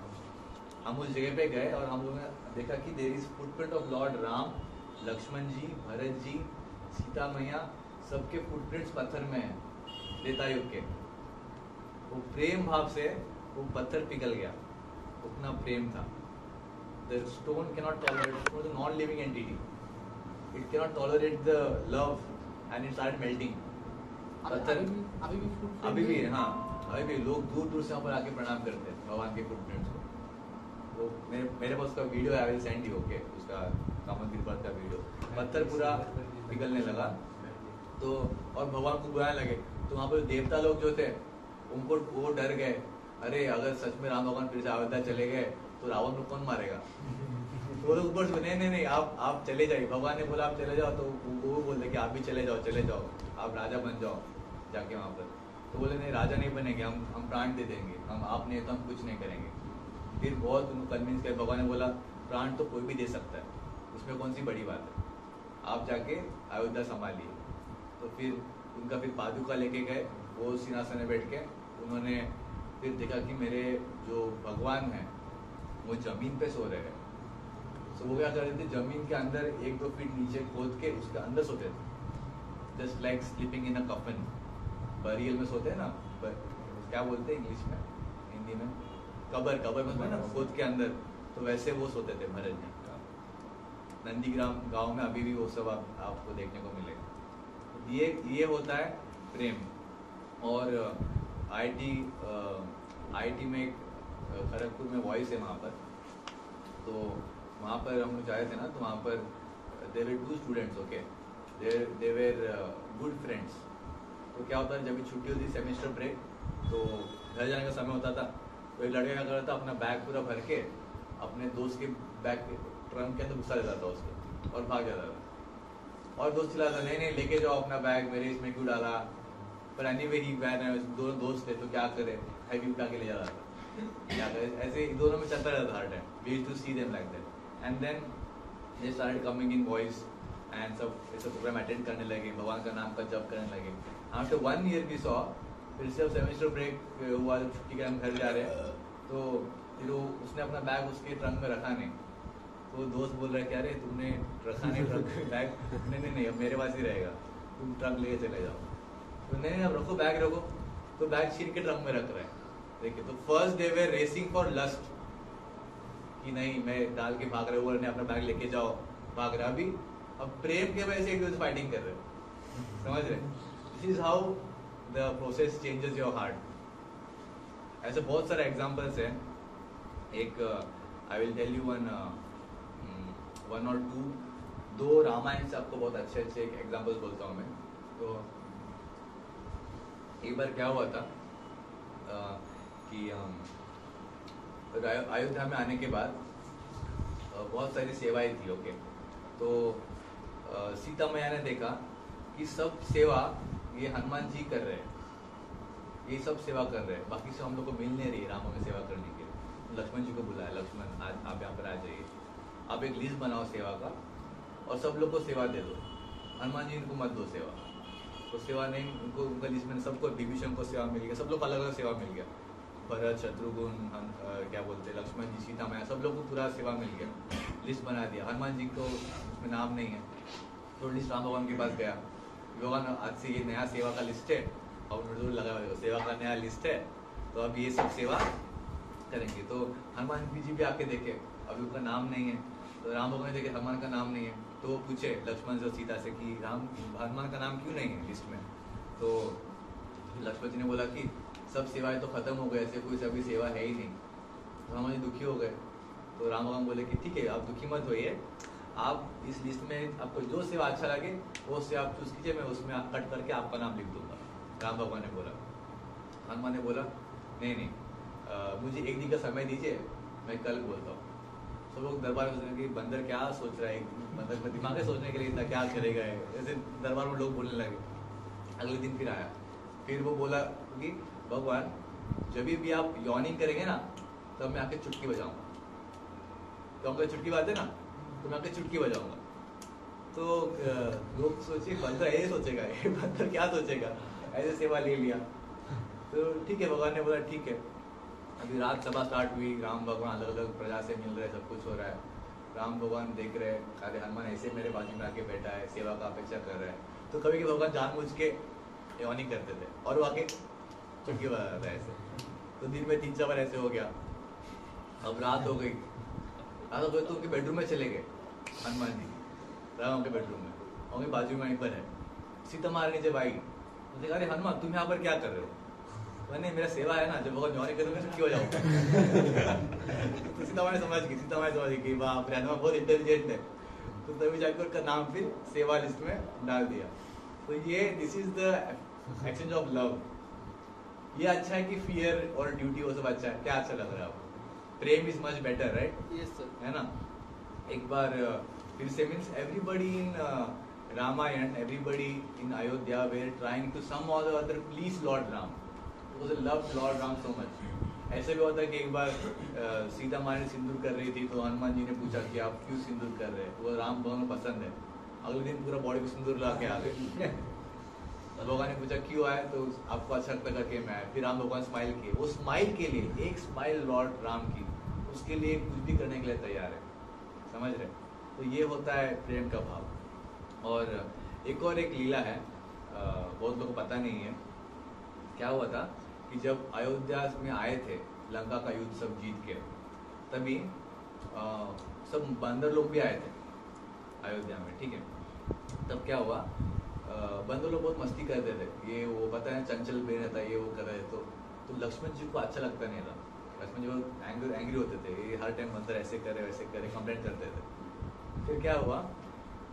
हम उस जगह पे गए और हम लोगों ने देखा कि there is footprint of Lord Ram, Lakshman ji, Bharat ji, Sita मैया, सबके फुटप्रिंट्स पत्थर में है, त्रेता युग के। वो प्रेम भाव से वो पत्थर पिघल गया, उतना प्रेम था। The stone cannot tolerate, it was a non-living entity. It cannot tolerate the love and it started melting. पत्थर अभी भी हाँ, अभी भी लोग दूर दूर से वहाँ पर आके प्रणाम करते हैं भगवान के फुटप्रिंट्स को। वो मेरे पास उसका वीडियो है, I will send you, okay, उसका कामतगिरी पर्वत का वीडियो। पत्थर पूरा पिघलने लगा तो, और भगवान को बुलाने लगे। तो वहाँ पर देवता लोग जो थे उनको वो डर गए, अरे अगर सच में राम भगवान फिर से अयोध्या चले गए तो रावण को कौन मारेगा। तो वो लोग ऊपर से नहीं आप चले जाइए। भगवान ने बोला आप चले जाओ, तो वो बोलते कि आप भी चले जाओ, आप राजा बन जाओ जाके वहाँ पर। तो बोले नहीं, राजा नहीं बनेंगे, हम प्राण दे देंगे, आप नहीं तो हम कुछ नहीं करेंगे। फिर बहुत उनको कन्विंस किया। भगवान ने बोला प्राण तो कोई भी दे सकता है, उसमें कौन सी बड़ी बात है, आप जाके अयोध्या संभालिए। तो फिर उनका फिर पादुका लेके गए, वो सिंहासन में बैठ के उन्होंने फिर देखा कि मेरे जो भगवान हैं वो जमीन पे सो रहे हैं। तो वो क्या कर रहे थे, जमीन के अंदर 1-2 फीट नीचे खोद के उसके अंदर सोते थे, जस्ट लाइक स्लीपिंग इन अ कफन। बरियल में सोते हैं ना, क्या बोलते हैं इंग्लिश में, हिंदी में, कबर में सोते ना, खोद के अंदर। तो वैसे वो सोते थे भरत जी। नंदीग्राम गांव में अभी भी वो सब आपको देखने को मिलेगा। ये होता है प्रेम। और आईटी में खड़गपुर में वॉइस है वहाँ पर, तो वहाँ पर हम लोग जाए थे ना, तो वहाँ पर there were 2 students, okay, they were good friends. तो क्या होता है, जब भी छुट्टी होती, सेमेस्टर ब्रेक, तो घर जाने का समय होता था, तो एक लड़का क्या कर रहा था, अपना बैग पूरा भर के अपने दोस्त के बैग ट्रंक के अंदर घुसा देता था उसको और भाग जाता था। और दोस्त चिल्लाता, नहीं लेके जाओ अपना बैग, मेरे इसमें क्यों डाला। पर एनीवे ही दोनों दोस्त थे, तो क्या करे, हैवी उठा के ले जा रहा था, क्या करे, ऐसे दोनों में चलता रहता था हर time. We used to see them like that. And then they started coming in voice and सब ऐसा प्रोग्राम अटेंड करने लगे, भगवान का नाम का जप करने लगे। आफ्टर 1 year वी सॉ, फिर से अब सेमेस्टर ब्रेक हुआ, छुट्टी के हम घर जा रहे हैं, तो फिर उसने अपना बैग उसके ट्रंक में रखा नहीं, तो दोस्त बोल रहा है कि अरे तुमने रखा नहीं ट्रक बैग, नहीं अब मेरे पास ही रहेगा, तुम ट्रक लेके चले जाओ। तो नहीं अब रखो, बैग रखो। तो बैग छीन के ट्रक में रख रहा है। देखिए, तो फर्स्ट डे वे रेसिंग फॉर लस्ट कि नहीं मैं डाल के भाग रहे हो, अपना बैग लेके जाओ, भाग रहा। अभी अब प्रेम के वजह से एक दूसरे फाइटिंग कर रहे हो, समझ रहे? This is how the process changes your heart. ऐसे बहुत सारे एग्जांपल्स हैं। एक I will tell you one और दो रामायण से आपको बहुत अच्छे अच्छे एग्जांपल्स बोलता हूँ मैं। तो एक बार क्या हुआ था कि अयोध्या में आने के बाद बहुत सारी सेवाएं थी। ओके, तो सीता मैया ने देखा कि सब सेवा ये हनुमान जी कर रहे हैं, ये सब सेवा कर रहे हैं, बाकी से हम लोग को मिल नहीं रही राम में सेवा करने के लिए। लक्ष्मण जी को बुलाया, लक्ष्मण आज आप यहाँ पर आ जाइए, आप एक लिस्ट बनाओ सेवा का और सब लोग को सेवा दे दो। हनुमान जी इनको मत दो सेवा, तो सेवा नहीं, उनको उनका लिस्ट में सबको, विभीषण को सेवा मिल गया, सब लोग को अलग अलग सेवा मिल गया। भरत, शत्रुघ्न, क्या बोलते हैं, लक्ष्मण जी, सीता मैया, सब लोग को पूरा सेवा मिल गया, लिस्ट बना दिया। हनुमान जी को उसमें नाम नहीं है, तो लिस्ट राम भगवान के पास गया। भगवान आज से ये नया सेवा का लिस्ट है, और जरूर लगा हुआ सेवा का नया लिस्ट है, तो अब ये सब सेवा करेंगे। तो हनुमान जी भी आके देखे, अभी उनका नाम नहीं है, तो राम भगवान ने देखे हनुमान का नाम नहीं है, तो वो पूछे लक्ष्मण से सीता से कि राम हनुमान का नाम क्यों नहीं है लिस्ट में? तो लक्ष्मण जी ने बोला कि सब सेवाएं तो खत्म हो गए, ऐसे कोई सभी सेवा है ही नहीं। तो हनुमान जी दुखी हो गए। तो राम भगवान बोले कि ठीक है, आप दुखी मत होइए, आप इस लिस्ट में आपको जो सेवा अच्छा लगे वो से आप चूज कीजिए, मैं उसमें कट करके आपका नाम लिख दूंगा। राम भगवान ने बोला। हनुमान ने बोला नहीं मुझे एक दिन का समय दीजिए, मैं कल बोलता हूँ। सब लोग दरबार में सोच कि बंदर क्या सोच रहा है, बंदर का दिमाग है सोचने के लिए, इतना क्या करेगा है, ऐसे दरबार में लोग बोलने लगे। अगले दिन फिर आया, फिर वो बोला कि भगवान जब भी आप यॉर्निंग करेंगे ना, तब मैं आके चुटकी बजाऊंगा। तो अगर चुटकी बात है ना, तो मैं आके चुटकी बजाऊंगा। तो लोग सोचिए बंदर ऐसे सोचेगा, ये बंदर क्या सोचेगा, ऐसे सेवा ले लिया। तो ठीक है, भगवान ने बोला ठीक है। अभी रात सभा स्टार्ट हुई, राम भगवान अलग अलग प्रजा से मिल रहे, सब कुछ हो रहा है। राम भगवान देख रहे अरे हनुमान ऐसे मेरे बाजू में आके बैठा है, सेवा का अपेक्षा कर रहा है। तो कभी कभी भगवान जानबूझ के यॉर्निंग करते थे और वो आके चुटकी बजा था ऐसे। तो दिन में 3-4 बार ऐसे हो गया। अब रात हो गई, तो उनके बेडरूम में चले गए हनुमान जी, राम के बेडरूम में, और उनके बाजू में वहीं पर है सीता महारानी जब आई, तो देखा अरे हनुमान तुम यहाँ पर क्या कर रहे हो? मैंने मेरा सेवा है ना, जब भगवान यौनी करूँगा चुटकी हो जाऊँगा। तो सीता माँ समझ गई कि बाप रे हनुमान बहुत इंटेलिजेंट है। तो तभी जाकर उसका नाम फिर सेवा लिस्ट में डाल दिया। तो ये this is the exchange of love. ये अच्छा है कि फियर और ड्यूटी वो सब अच्छा है? क्या अच्छा लग रहा है आपको? प्रेम is much better, right? Yes sir, है ना? एक बार फिर से means everybody in Ramayan, everybody in Ayodhya were trying to some or the other please Lord Ram, because they loved Lord Ram so much. ऐसे भी होता है कि एक बार सीता माँ ने सिंदूर कर रही थी, तो हनुमान जी ने पूछा कि आप क्यों सिंदूर कर रहे हैं? वो राम भगवान को पसंद है। अगले दिन पूरा बॉडी पे सिंदूर ला के आ गए। भगवान ने पूछा क्यों आए? तो आपको अच्छा लगता करके मैं आया। फिर राम भगवान स्माइल किए। वो स्माइल के लिए, एक स्माइल लॉर्ड राम की, उसके लिए कुछ भी करने के लिए तैयार है, समझ रहे? तो ये होता है प्रेम का भाव। और एक लीला है, बहुत लोगों को पता नहीं है। क्या हुआ था कि जब अयोध्या में आए थे, लंका का युद्ध सब जीत के, तभी सब बंदर लोग भी आए थे अयोध्या में, ठीक है? तब क्या हुआ, बंदर लोग बहुत मस्ती करते थे, ये वो पता है चंचल बेन रहता है, ये वो कर रहे। तो लक्ष्मण जी को अच्छा लगता नहीं था। लक्ष्मण जी बहुत एंग्री होते थे, ये हर टाइम बंदर ऐसे करे वैसे करे, कंप्लेंट करते थे। फिर क्या हुआ,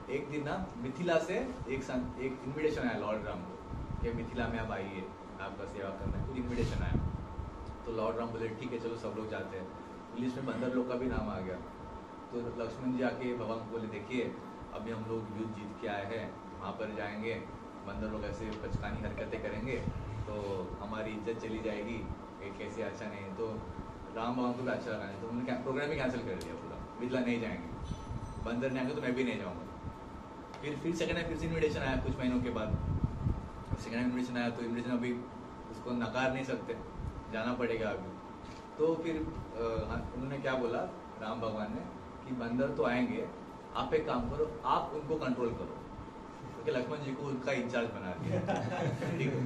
एक दिन ना मिथिला से एक इन्विटेशन आया लॉर्ड राम को कि मिथिला में आप आइए, आपका सेवा करना है। कुछ इन्विटेशन आया। तो लॉर्ड राम बोले ठीक है चलो सब लोग जाते हैं। लिस्ट में बंदर लोग का भी नाम आ गया। तो लक्ष्मण जी आके भगवान को बोले देखिए अभी हम लोग युद्ध जीत के आए हैं, वहाँ पर जाएंगे, बंदर लोग ऐसे बचकानी हरकतें करेंगे तो हमारी इज्जत चली जाएगी, ये कैसे अच्छा नहीं। तो राम भगवान को भी अच्छा लगा नहीं, तो उन्होंने प्रोग्राम ही कैंसिल कर दिया पूरा, मिथिला नहीं जाएंगे, बंदर नहीं आएंगे तो मैं भी नहीं जाऊँगा। फिर सेकंड टाइम फिर से इन्विटेशन आया कुछ महीनों के बाद। सेकंड टाइम इन्विटेशन आया तो इन्विटेशन अभी उसको नकार नहीं सकते, जाना पड़ेगा अभी। तो फिर उन्होंने क्या बोला राम भगवान ने कि बंदर तो आएंगे, आप एक काम करो, आप उनको कंट्रोल करो, क्योंकि लक्ष्मण जी को उनका इंचार्ज बना दिया। ठीक है,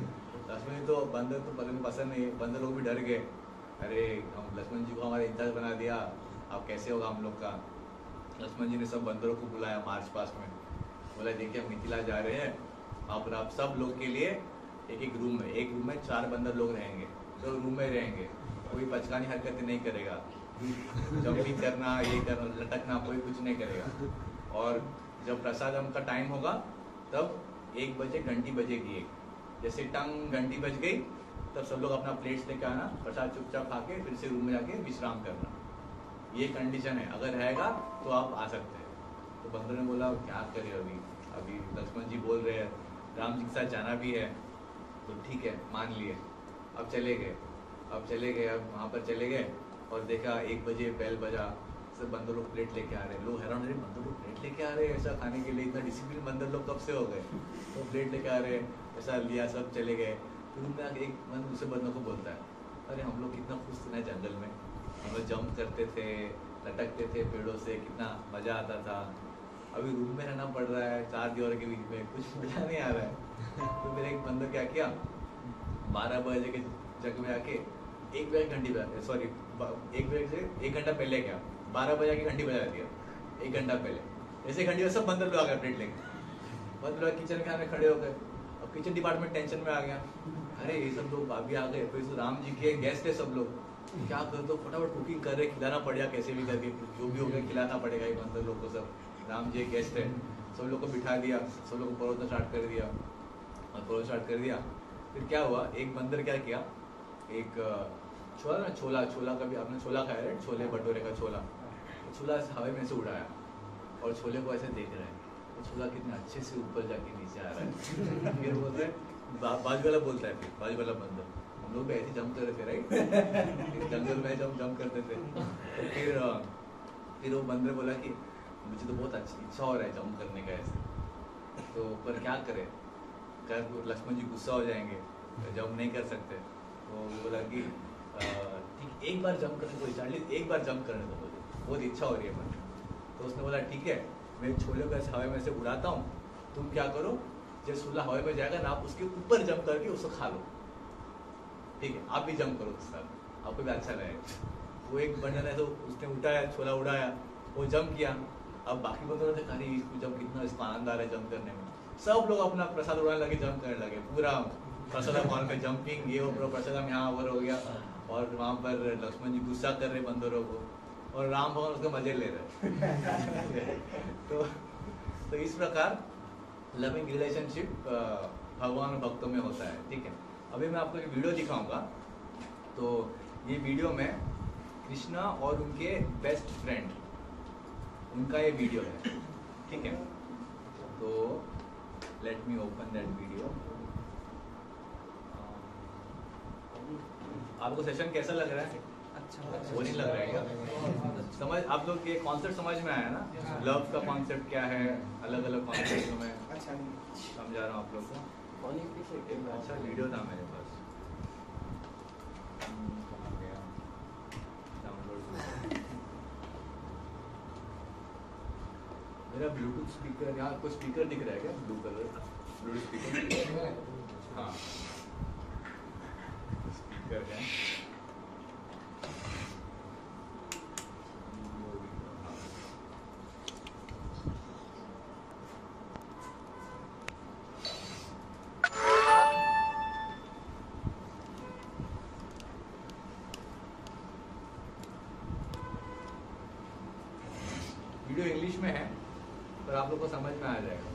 लक्ष्मण जी तो बंदर तो पसंद नहीं, बंदर लोग भी डर गए, अरे हम लक्ष्मण जी को हमारा इंचार्ज बना दिया, अब कैसे होगा हम लोग का। लक्ष्मण जी ने सब बंदरों को बुलाया मार्च पास्ट में, बोला देखिए हम मिथिला जा रहे हैं, आप सब लोग के लिए एक रूम में 4 बंदर लोग रहेंगे, तो रूम में रहेंगे, कोई बचकानी हरकतें नहीं करेगा, जंपिंग करना, ये करना, लटकना, कोई कुछ नहीं करेगा। और जब प्रसादम का टाइम होगा तब 1 बजे घंटी बजेगी, एक जैसे टंग घंटी बज गई तब सब लोग अपना प्लेट्स लेके आना, प्रसाद चुपचाप खा के फिर से रूम में जाके विश्राम करना, ये कंडीशन है, अगर रहेगा तो आप आ सकते हैं। तो बंदर ने बोला क्या करें, अभी लक्ष्मण जी बोल रहे हैं, राम जी के साथ जाना भी है, तो ठीक है मान लिए। अब चले गए, अब वहाँ पर चले गए और देखा 1 बजे बेल बजा, सब बंदर लोग प्लेट लेके आ रहे हैं, लोग हैरान हो रहे, बंदर लोग प्लेट लेके आ रहे हैं ऐसा खाने के लिए, इतना डिसिप्लिन बंदर लोग कब से हो गए, तो प्लेट लेके आ रहे हैं, ऐसा लिया, सब चले गए। फिर उनमें एक बंदर दूसरे बंदर को बोलता है, अरे हम लोग कितना खुश थे ना जंगल में, हम लोग जंप करते थे, लटकते थे पेड़ों से, कितना मज़ा आता था, अभी रूम में रहना पड़ रहा है 4 दीवार के बीच में, कुछ मजा नहीं आ रहा है। तो मेरे एक बंदर क्या किया, 12 बजे के जगह में आके 1 बजे घंटी बजा, सॉरी 1 बजे से 1 घंटा पहले क्या 12 बजे की घंटी बजा दिया, 1 घंटा पहले। ऐसे घंटी में सब बंदर लोग आ गए प्लेट लेके, बंदर लोग किचन के आने खड़े हो गए। अब किचन डिपार्टमेंट टेंशन में आ गया, अरे ये सब लोग अभी आ गए, फिर तो राम जी के गेस्ट है सब लोग, क्या कर दो, फटाफट कुकिंग कर रहे, खिलाना पड़ेगा कैसे भी करके, जो भी हो गया खिलाना पड़ेगा ये बंदर लोग को, सब राम जी गेस्ट है। सब लोग को बिठा दिया, सब लोग को परोसना स्टार्ट कर दिया, और परोसना स्टार्ट कर दिया। फिर क्या हुआ, एक बंदर क्या किया, एक छोला का भी आपने छोला खाया है, छोले भटूरे का छोला हवा में से उड़ाया और छोले को ऐसे देख रहे हैं, तो छोला कितने अच्छे से ऊपर जाके नीचे आ रहा है। फिर बोल रहे बाजू वाला बोलता है, फिर बाजू वाला बंदर, हम लोग भी ऐसे जंप कर रहे थे राइट, जंगल में जंप करते थे। तो फिर वो बंदर बोला कि मुझे तो बहुत अच्छी इच्छा हो रहा है जंप करने का ऐसे, तो पर क्या करें, लक्ष्मण जी गुस्सा हो जाएंगे, जंप नहीं कर सकते। तो वो बोला कि ठीक एक बार जंप करने को, एटलीस्ट एक बार जंप करने दो, मुझे बहुत इच्छा हो रही है मुझे। तो उसने बोला ठीक है, मैं छोले को ऐसे हवा में से उड़ाता हूँ, तुम क्या करो, जब छोला हवा में जाएगा ना, आप उसके ऊपर जंप करके उसको खा लो, ठीक है, आप भी जंप करो उसके साथ, आपको भी अच्छा लगेगा। वो एक बंदर है तो उसने उठाया, छोला उड़ाया, वो जंप किया। अब बाकी बंदरों ने कहा इसको जंप, कितना इसको आनंद आ रहा है जंप करने में, सब लोग अपना प्रसाद उड़ाने लगे, जंप करने लगे, पूरा प्रसाद मॉल में जंपिंग, ये वो प्रसाद यहाँ ओवर हो गया। और वहाँ पर लक्ष्मण जी गुस्सा कर रहे बंदरों को, और राम भगवान उसका मजे ले रहे। तो इस प्रकार लविंग रिलेशनशिप भगवान और भक्तों में होता है, ठीक है। अभी मैं आपको एक वीडियो दिखाऊंगा, तो ये वीडियो में कृष्णा और उनके बेस्ट फ्रेंड, उनका ये वीडियो है, ठीक है। तो let me open that video. आपको सेशन कैसा लग रहा है? अच्छा, वो नहीं लग रहा है क्या? समझ, आप लोग ये कॉन्सेप्ट समझ में आया ना, लव का कॉन्सेप्ट क्या है, अलग अलग कॉन्सेप्ट में समझा रहा हूँ आप लोग को। एक अच्छा वीडियो था मेरे पास, डाउनलोड मेरा ब्लूटूथ स्पीकर, यहाँ कोई स्पीकर दिख रहा है क्या, ब्लू कलर का ब्लूटूथ स्पीकर? हाँ स्पीकर है, वीडियो इंग्लिश में है पर आप लोग को समझ में आ जाएगा।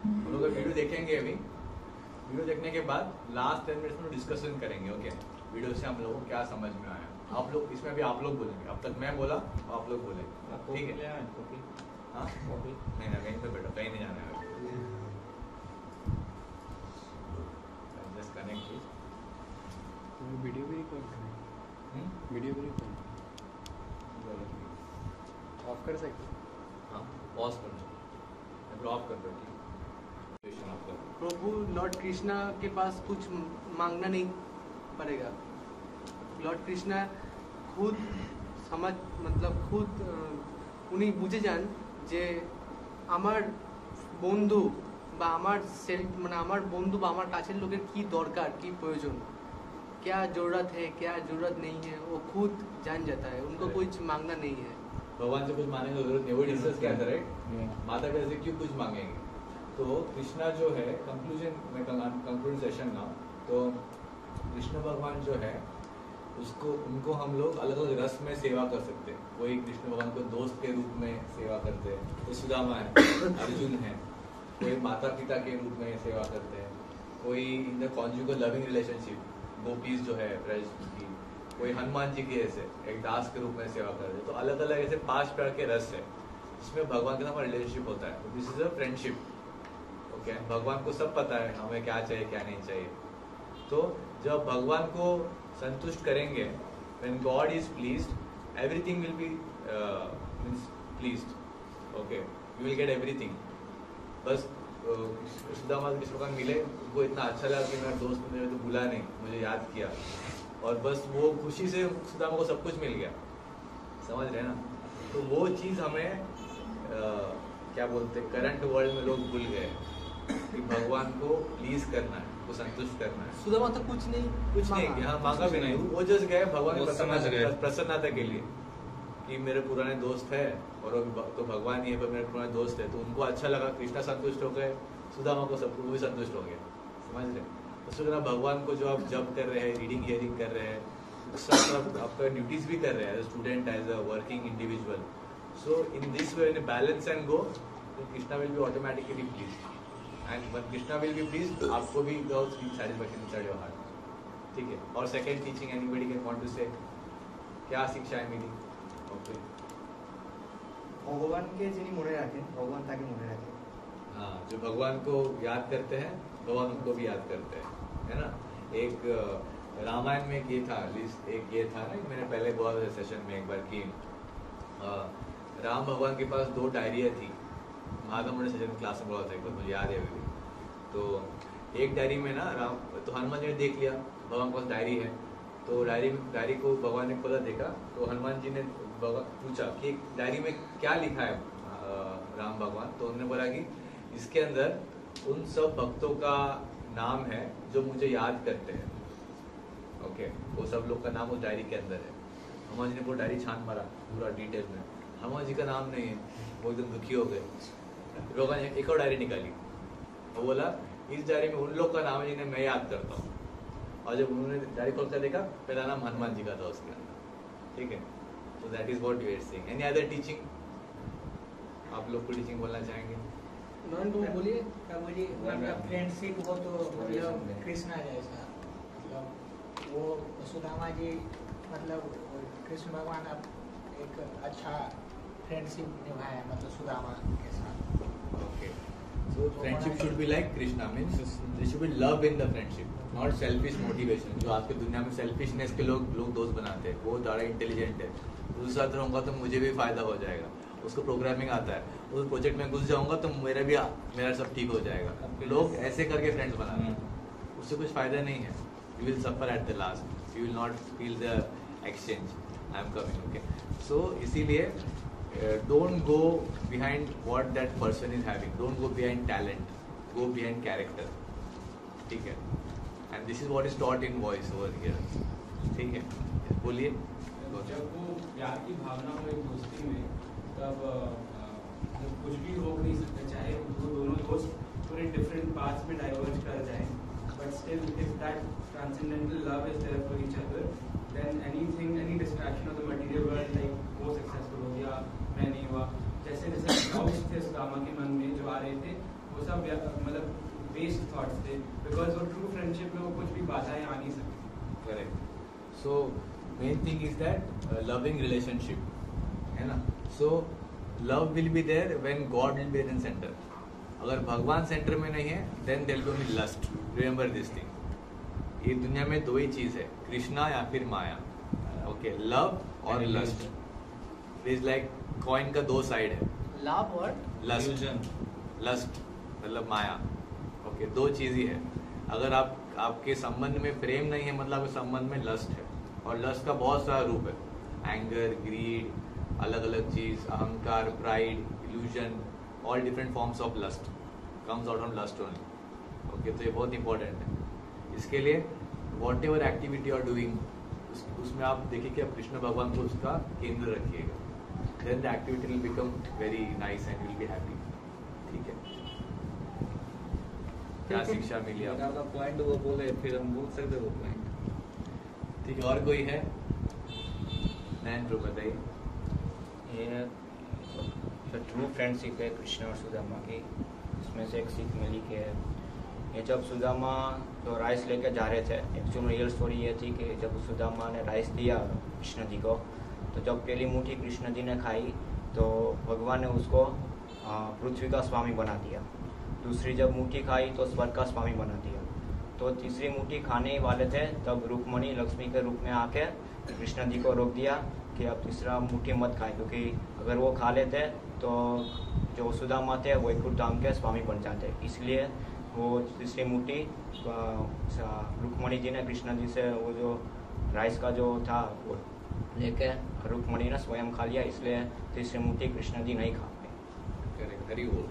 हम लोग वीडियो देखेंगे, अभी वीडियो देखने के बाद लास्ट 10 मिनट्स में डिस्कशन करेंगे, ओके। वीडियो से हम लोगों को क्या समझ में आया, आप लोग इसमें भी आप लोग बोलेंगे, अब तक मैं बोला आप लोग बोले, ठीक है। हाँ नहीं ना, कहीं पे बैठो, कहीं नहीं जाना है, जस्ट कनेक्ट। वीडियो भी रिकॉर्ड करें, वीडियो भी रिकॉर्ड ऑफ कर सकते, हाँ पॉज कर दो, फिर ऑफ कर दो, ठीक है। प्रभु लॉर्ड कृष्णा के पास कुछ मांगना नहीं पड़ेगा, লর্ড কৃষ্ণা খুদ সমাজ মতলব খুদ উনি বুঝে যান যে আমার বন্ধু বা আমার সেলফ মানে আমার বন্ধু বা আমার কাছের লোকের কি দরকার কি প্রয়োজন क्या जरूरत है क्या जरूरत नहीं है वो खुद जान जाता है उनको कुछ मांगना नहीं है भगवान से कुछ मांगने की जरूरत नहीं, वो डिस्कस किया था राइट, माता पिता से क्यों कुछ मांगेंगे। तो कृष्णा जो है कंक्लूजन में कंक्लूजन सेशन ना, तो कृष्ण भगवान जो है उसको उनको हम लोग अलग अलग रस में सेवा कर सकते हैं। कोई कृष्ण भगवान को दोस्त के रूप में सेवा करते हैं, कोई सुदामा है, अर्जुन है, कोई माता पिता के रूप में सेवा करते हैं, कोई in the conjugal loving relationship gopis जो है ब्रज की, कोई हनुमान जी के ऐसे एक दास के रूप में सेवा कर रहे हैं। तो अलग अलग ऐसे 5 प्रकार के रस है जिसमें भगवान के साथ रिलेशनशिप होता है। This is a friendship. Okay, भगवान को सब पता है हमें क्या चाहिए क्या नहीं चाहिए। तो जब भगवान को संतुष्ट करेंगे, when God is pleased, everything will be means pleased. Okay, you will get everything. बस सुदामा कृष्ण भगवान मिले, उनको इतना अच्छा लगा कि मेरा दोस्त मुझे तो भूला नहीं, मुझे याद किया, और बस वो खुशी से सुदामा को सब कुछ मिल गया। समझ रहे हैं ना। तो वो चीज़ हमें क्या बोलते हैं, करंट वर्ल्ड में लोग भूल गए कि भगवान को प्लीज करना है, को संतुष्ट करना है। सुदामा तो कुछ नहीं यहाँ मांगा भी नहीं, वो जस्ट गए भगवान की प्रसन्नता के लिए कि मेरे पुराने दोस्त है और तो भगवान ही है पर मेरे पुराने दोस्त है, तो उनको अच्छा लगा, कृष्णा संतुष्ट हो गए, सुदामा को सब भी संतुष्ट हो गया। समझ रहे। उसके बाद भगवान को जो आप जब कर रहे हैं, रीडिंग हियरिंग कर रहे हैं, सब आपका ड्यूटीज भी कर रहे हैं as a student, as a working individual. So in this way in balance and go, Krishna will be automatically please, and when Krishna will be please, आपको भी सेटिस्फैक्शन इनसाइड योर हार्ट। ठीक है। और second teaching anybody can want to say, क्या शिक्षाएं मिली। Okay, ভগবানকে যিনি মনে রাখেন ভগবান তাকে মনে রাখেন। हाँ, जो भगवान को याद करते हैं भगवान उनको भी याद करते हैं, है ना। एक रामायण में ये था, एक ये था ना, मैंने पहले बहुत सेशन में एक बार की, राम भगवान के पास 2 डायरियाँ थी। माधव मुंडे सेशन क्लास में बहुत था, एक बार मुझे याद है अभी। तो एक डायरी में ना राम, तो हनुमान जी ने देख लिया भगवान के पास डायरी है, तो डायरी को भगवान ने खोला, देखा, तो हनुमान जी ने पूछा कि डायरी में क्या लिखा है राम भगवान। तो उन्होंने बोला कि इसके अंदर उन सब भक्तों का नाम है जो मुझे याद करते हैं। ओके, वो सब लोग का नाम उस डायरी के अंदर है। हनुमान जी ने वो डायरी छान मारा पूरा डिटेल में, हनुमान जी का नाम नहीं है, वो एकदम दुखी हो गए। भगवान ने एक और डायरी निकाली, वो बोला इस डायरी में उन लोग का नाम है जिन्हें मैं याद करता हूँ। और जब उन्होंने डायरी खोल कर देखा, पहला नाम हनुमान जी का था उसके अंदर। ठीक है, तो that is what you are saying. Any other teaching, आप लोग को टीचिंग बोलना चाहेंगे? बोलिए। मतलब फ्रेंडशिप हो तो मतलब कृष्णा जैसा, मतलब वो सुदामा जी मतलब कृष्ण भगवान अब एक अच्छा फ्रेंडशिप निभाया मतलब सुदामा के साथ। Okay. So friendship should be like Krishna, means there should be love in the friendship, not selfish motivation. जो आज की दुनिया में सेल्फिशनेस के लोग दोस्त बनाते हैं, वो ज़्यादा इंटेलिजेंट है, उसके साथ रहूँगा तो मुझे भी फायदा हो जाएगा, उसको प्रोग्रामिंग आता है, उस प्रोजेक्ट में घुस जाऊँगा तो मेरा सब ठीक हो जाएगा। लोग ऐसे करके फ्रेंड्स बनाते हैं, उससे कुछ फायदा नहीं है। You will suffer at the last, you will not feel the exchange, I am coming. Okay, so इसीलिए don't go behind what that person is having, don't go behind talent, go behind character. ठीक है, and this is what is taught in voice over here. ठीक है, बोलिए। जब वो प्यार की भावना हो एक दोस्ती में, तब कुछ भी हो नहीं सकता, चाहे वो दोनों दोस्त पूरे डिफरेंट पाथ्स में डाइवर्ज कर जाएं, but still if that transcendental love is there for each other, then anything, any distraction of the material world like वो सक्सेसफुल हो गया, मैं नहीं हुआ, जैसे डाउट्स थे सुदामा के मन में जो आ रहे थे, वो सब मतलब वेस्ट थॉट्स थे, बिकॉज वो ट्रू फ्रेंडशिप में वो कुछ भी बाधाएं आ नहीं सकती। Correct. So main thing is that loving relationship, है ना। So love will be there when God will be in centre. अगर भगवान सेंटर में नहीं है, then there will be lust. Remember this thing, ये दुनिया में 2 ही चीज है, कृष्णा या फिर माया। ओके, लव और लस्ट इज लाइक कॉइन का 2 साइड है, लाभ और लस्ट। लस्ट मतलब माया। ओके, दो चीज ही है। अगर आपके संबंध में प्रेम नहीं है मतलब आपके संबंध में लस्ट है। और लस्ट का बहुत सारा रूप है, एंगर, ग्रीड, अलग अलग चीज, अहंकार, pride, illusion, all different forms of lust comes out of lust only. Okay, तो ये बहुत इंपॉर्टेंट है। इसके लिए whatever activity are doing उसमें आप देखिए कि आप कृष्ण भगवान को उसका केंद्र रखिएगा, then the activity will become very nice and will be happy. ठीक है, क्या शिक्षा मिली आपको? पॉइंट वो बोले फिर हम बोल सकते वो पॉइंट। ठीक है, और कोई है? नैन प्रो बताइए। ये जो ट्रू फ्रेंडशिप है कृष्ण और सुदामा की, इसमें से एक सीख मिली कि ये जब सुदामा तो राइस लेके जा रहे थे, एक्चुअल रियल स्टोरी ये थी कि जब सुदामा ने राइस दिया कृष्ण जी को, तो जब पहली मुट्ठी कृष्ण जी ने खाई तो भगवान ने उसको पृथ्वी का स्वामी बना दिया। दूसरी जब मुट्ठी खाई तो स्वर्ग का स्वामी बना दिया। तो तीसरी मुट्ठी खाने ही वाले थे तब रुक्मणी लक्ष्मी के रूप में आके कृष्ण जी को रोक दिया कि अब तीसरा मुट्ठी मत खाए, क्योंकि अगर वो खा लेते तो जो सुदामा थे वैकुंठ धाम के स्वामी बन जाते। इसलिए वो तीसरी मुट्ठी रुक्मणी जी ने कृष्ण जी से वो जो राइस का जो था वो लेके रुक्मणी ने स्वयं खा लिया, इसलिए तीसरी मुट्ठी कृष्ण जी नहीं खा पाए। करेक्ट, हरी बोल।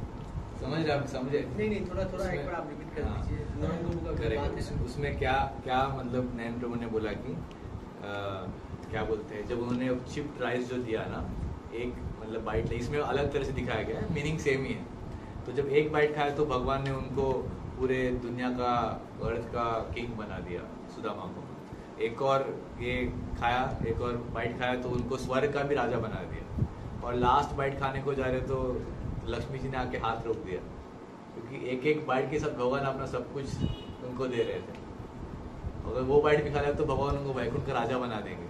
समझ रहे आप? समझे? नहीं थोड़ा एक बार आप रिपीट कर दीजिए। नैन प्रभु का बात करेक्ट, है। उसमें क्या मतलब नैन प्रभु ने बोला कि क्या बोलते हैं, जब उन्होंने चिप्ड राइस जो दिया ना, एक मतलब बाइट, इसमें अलग तरह से दिखाया गया है, मीनिंग सेम ही है। तो जब एक बाइट खाया तो भगवान ने उनको पूरे दुनिया का, अर्थ का किंग बना दिया सुदामा को। एक और ये खाया, एक और बाइट खाया तो उनको स्वर्ग का भी राजा बना दिया। और लास्ट बाइट खाने को जा रहे तो लक्ष्मी जी ने आके हाथ रोक दिया, क्योंकि एक एक बाइट के साथ भगवान अपना सब कुछ उनको दे रहे थे। अगर वो बाइट भी खा लिया तो भगवान उनको वैकुंठ का राजा बना देंगे।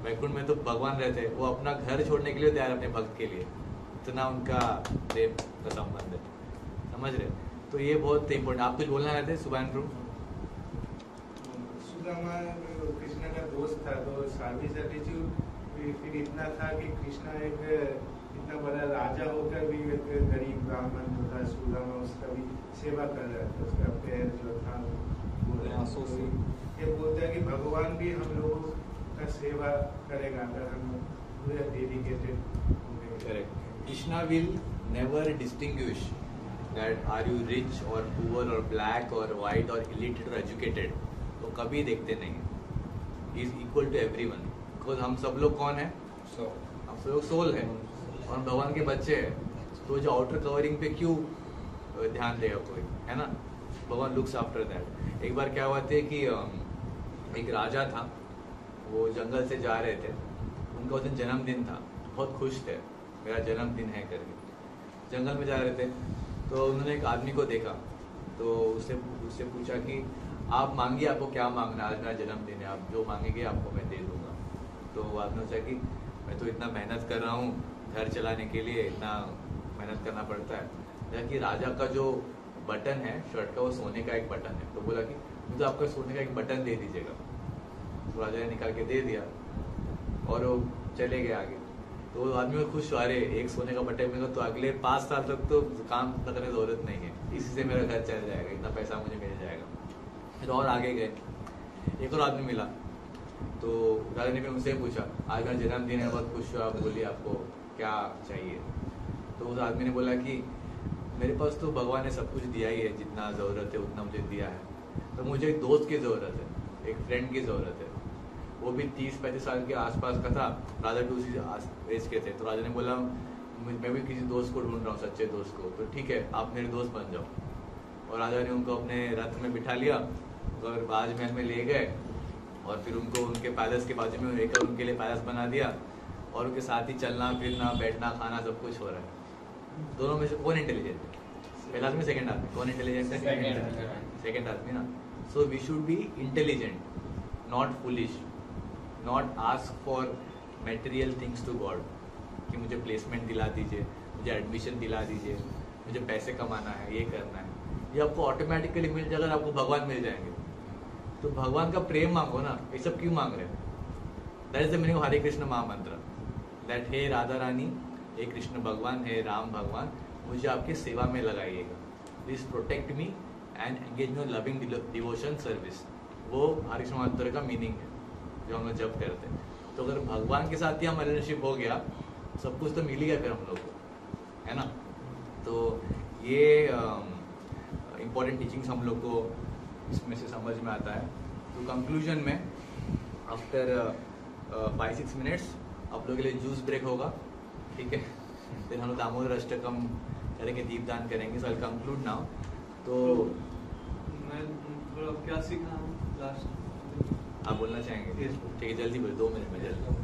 वैकुंठ में तो भगवान रहते हैं, वो अपना घर छोड़ने के लिए तैयार अपने भक्त के लिए, इतना उनका प्रेम का संबंध है। समझ रहे? तो ये बहुत इंपॉर्टेंट। आप कुछ बोलना चाहते हैं सुभान प्रभु? सुदामा कृष्ण का दोस्त था, तो सर्विस एटीट्यूड फिर इतना था कि कृष्ण एक इतना बड़ा राजा होकर भी एक गरीब ब्राह्मण जो था सुदामा, उसका भी सेवा कर रहा था। उसका पैर जो था ये बोलता है कि भगवान भी हम लोगों का सेवा करेगा अगर हम पूरे डेडिकेटेड होंगे। Correct. Krishna will never distinguish that are you rich or poor or black or white or illiterate or educated, तो कभी देखते नहीं। He is equal to everyone, because हम सब लोग कौन है? हम सब लोग सोल है और भगवान के बच्चे हैं। तो जो आउटर कवरिंग पे क्यों ध्यान देगा कोई, है ना? भगवान लुक्स आफ्टर दैट। एक बार क्या हुआ था कि एक राजा था, वो जंगल से जा रहे थे, उनका उस दिन जन्मदिन था, बहुत खुश थे, मेरा जन्मदिन है करके जंगल में जा रहे थे। तो उन्होंने एक आदमी को देखा, तो उससे पूछा कि आप मांगिए, आपको क्या मांगना, आज मेरा जन्मदिन है, आप जो मांगेंगे आपको मैं दे दूंगा। तो वो आदमी ने सोचा कि मैं तो इतना मेहनत कर रहा हूँ घर चलाने के लिए, इतना मेहनत करना पड़ता है, जबकि राजा का जो बटन है शर्ट का वो सोने का एक बटन है। तो बोला कि मुझे आपका सोने का एक बटन दे दीजिएगा। तो राजा ने निकाल के दे दिया और वो चले गए आगे। तो वो आदमी में खुश, अरे एक सोने का बटन मिलेगा तो अगले 5 साल तक तो काम करने की जरूरत नहीं है, इसी से मेरा घर चल जाएगा, इतना पैसा मुझे मिल जाएगा। फिर और आगे गए, एक और आदमी मिला, तो राजा ने फिर उनसे पूछा, आज मेरा जन्मदिन है, बहुत खुश हो, आप बोलिए आपको क्या चाहिए। तो उस आदमी ने बोला कि मेरे पास तो भगवान ने सब कुछ दिया ही है, जितना ज़रूरत है उतना मुझे दिया है, तो मुझे एक दोस्त की ज़रूरत है, एक फ्रेंड की ज़रूरत है। वो भी 30-35 साल के आसपास का था, राजा भी उसी एज के थे। तो राजा ने बोला मैं भी किसी दोस्त को ढूंढ रहा हूँ, सच्चे दोस्त को, तो ठीक है आप मेरे दोस्त बन जाओ। और राजा ने उनको अपने रथ में बिठा लिया और राजमहल में ले गए, और फिर उनको उनके पैलेस के बाजू में एक उनके लिए पैलेस बना दिया, और उनके साथ ही चलना फिरना बैठना खाना सब कुछ हो रहा है। दोनों में से कौन इंटेलिजेंट है? पहला आदमी, सेकंड आदमी? कौन इंटेलिजेंट है? सेकंड आदमी ना। So we should be intelligent, not foolish, not ask for material things to God कि मुझे प्लेसमेंट दिला दीजिए, मुझे एडमिशन दिला दीजिए, मुझे पैसे कमाना है, ये करना है। ये आपको ऑटोमेटिकली मिल जाएगा, आपको भगवान मिल जाएंगे। तो भगवान का प्रेम मांगो ना, ये सब क्यों मांग रहे हैं? That is the meaning of Hare Krishna mahamantra, that हे राधा रानी, हे कृष्ण भगवान, हे राम भगवान, मुझे आपकी सेवा में लगाइएगा, please protect me and engage me loving devotion service. वो हरे कृष्ण महामंत्र का मीनिंग है। जो हम लोग जब करते हैं। तो अगर भगवान के साथ ही हमारा रिलेशनशिप हो गया, सब कुछ तो मिल ही गया फिर हम लोग को, है ना। तो ये इम्पोर्टेंट टीचिंग्स हम लोग को इसमें से समझ में आता है। तो कंक्लूजन में आफ्टर 5-6 मिनट्स आप लोगों के लिए जूस ब्रेक होगा, ठीक है। फिर हम लोग दामोदर अष्टकम करेंगे, दीपदान करेंगे। सो आई कंक्लूड नाउ। तो मैं थोड़ा क्या सीखा हूँ लास्ट, आप बोलना चाहेंगे? Yes. ठीक है, जल्दी बोलो, 2 मिनट में जल्दी।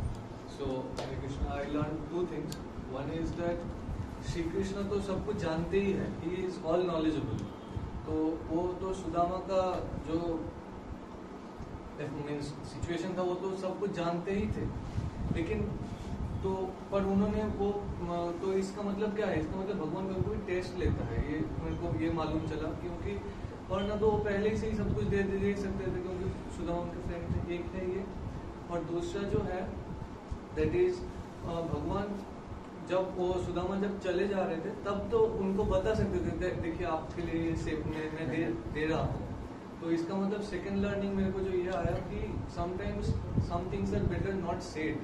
So, Hare Krishna, I learned 2 things. One is that Shri Krishna तो सब कुछ जानते ही है, he is all knowledgeable. तो वो तो सुदामा का जो मीन्स सिचुएशन था वो तो सब कुछ जानते ही थे, लेकिन तो पर उन्होंने वो तो इसका मतलब क्या है? इसका मतलब भगवान कभी कोई टेस्ट लेता है, ये मेरे को ये मालूम चला। क्योंकि और ना तो वो पहले ही से ही सब कुछ दे सकते थे, क्योंकि सुदामा उनके फ्रेंड थे। एक है ये, और दूसरा जो है दैट इज भगवान जब वो सुदामा जब चले जा रहे थे तब तो उनको बता सकते थे, देखिए आपके लिए ये सेफ मैं दे रहा हूँ। तो इसका मतलब सेकंड लर्निंग मेरे को जो ये आया कि sometimes some things are better not said.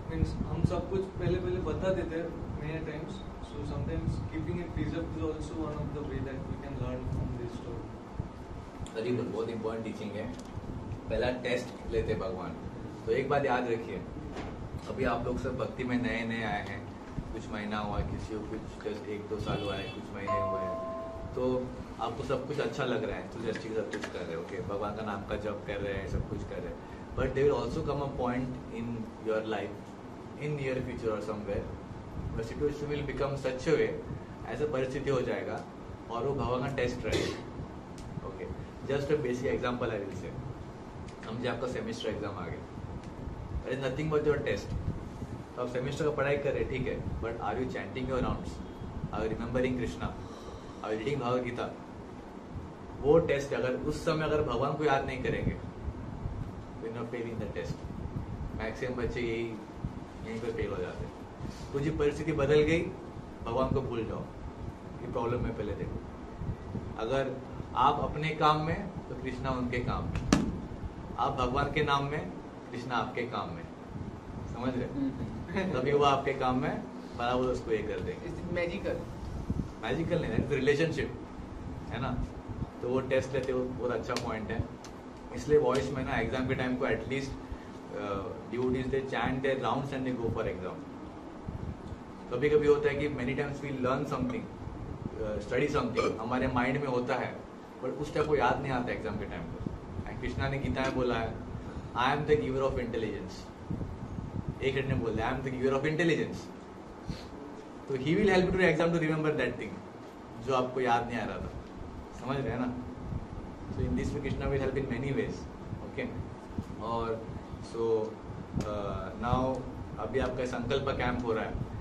Means हम सब कुछ पहले बता देते हैं many times, so sometimes keeping it preserved is also one of the way that we can learn from this story. अरे बहुत इंपॉर्टेंट टीचिंग है। पहला टेस्ट लेते भगवान। तो एक बात याद रखिए, अभी आप लोग सब भक्ति में नए आए हैं, कुछ महीना हुआ है, किसी को कुछ 1-2 साल हुआ है, कुछ महीने हुए हैं, तो आपको सब कुछ अच्छा लग रहा है, तो जस्ट सब कुछ कर रहे हो, ओके, भगवान का नाम का जप कर रहे हैं, सब कुछ कर रहे हैं। But there will also come a point in your life, in near future or somewhere, the situation will become such a way, ऐसा परिस्थिति हो जाएगा और वो भगवान का टेस्ट रहेगा। Okay, just a basic example I will say, समझे आपका सेमेस्टर एग्जाम आ गया, it is nothing but your test. तो आप सेमेस्टर का पढ़ाई कर रहे, ठीक है, but are you chanting your rounds, are you remembering Krishna, are you reading Bhagavad Gita? वो टेस्ट अगर उस समय अगर भगवान को याद नहीं करेंगे, we not failing the test. Maximum बच्चे यहीं पर फेल हो जाते हैं। तो जो परिस्थिति बदल गई, भगवान को भूल जाओ, ये प्रॉब्लम में पहले देखो। अगर आप अपने काम में तो कृष्णा उनके काम में, आप भगवान के नाम में, कृष्णा आपके काम में, समझ रहे? तभी वो आपके काम में बराबर उसको ये कर देंगे। मैजिकल नहीं, रिलेशनशिप है ना। तो वो टेस्ट लेते हो, बहुत अच्छा पॉइंट है। इसलिए वॉइस में ना एग्जाम के टाइम को at least duties they chant their rounds and they go for exam. कभी कभी होता है कि many times we learn something, study something, हमारे माइंड में होता है, बट उस टाइम को याद नहीं आता एग्जाम के टाइम पर। एंड कृष्णा ने गीता में बोला है, I am the giver of intelligence. एक ने बोल दिया, I am the giver of intelligence. तो he will help to exam to remember that thing जो आपको याद नहीं आ रहा था, समझ रहे हैं ना। So in this way Krishna will help in many ways, okay. और सो नाउ अभी आपका संकल्प कैंप हो रहा है।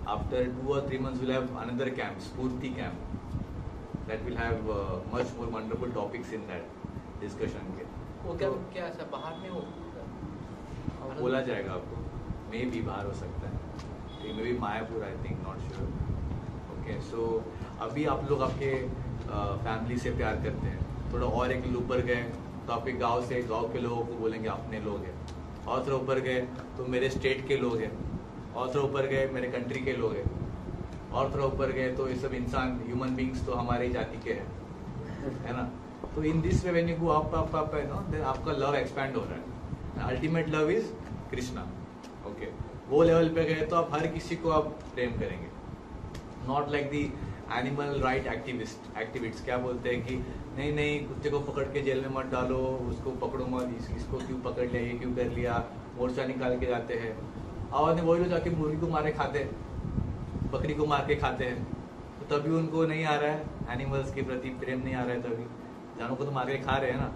After 2 or 3 months we'll have another camp, Spurti camp, that will have much more wonderful topics in that discussion के। वो क्या ऐसा बाहर में हो? बोला जाएगा आपको, मे भी बाहर हो सकता है, maybe Mayapur, I think, not sure. Okay, so अभी आप लोग आपके फैमिली से प्यार करते हैं, थोड़ा और एक ऊपर गए तो आपके गांव से, गांव के लोगों को बोलेंगे अपने लोग हैं, और थोड़ा ऊपर गए तो मेरे स्टेट के लोग हैं, और थोड़ा ऊपर गए मेरे कंट्री के लोग हैं, और थोड़ा ऊपर गए तो ये सब इंसान, ह्यूमन बींग्स तो हमारी जाति के हैं, है ना। तो इन this way when you go up है ना, देन आपका लव एक्सपैंड हो रहा है। Ultimate love is Krishna, okay. वो लेवल पे गए तो आप हर किसी को आप प्रेम करेंगे, not like the animal right activist क्या बोलते हैं कि नहीं कुत्ते को पकड़ के जेल में मत डालो, उसको पकड़ो मत, इसको क्यों पकड़ लिया, ये क्यों कर लिया, मोर्चा निकाल के जाते हैं। और वही लोग जाके मुर्गी को मारे खाते हैं, बकरी को मार के खाते हैं, तो तभी उनको नहीं आ रहा है, एनिमल्स के प्रति प्रेम नहीं आ रहा है, तभी जानवर को तो मार के खा रहे हैं ना।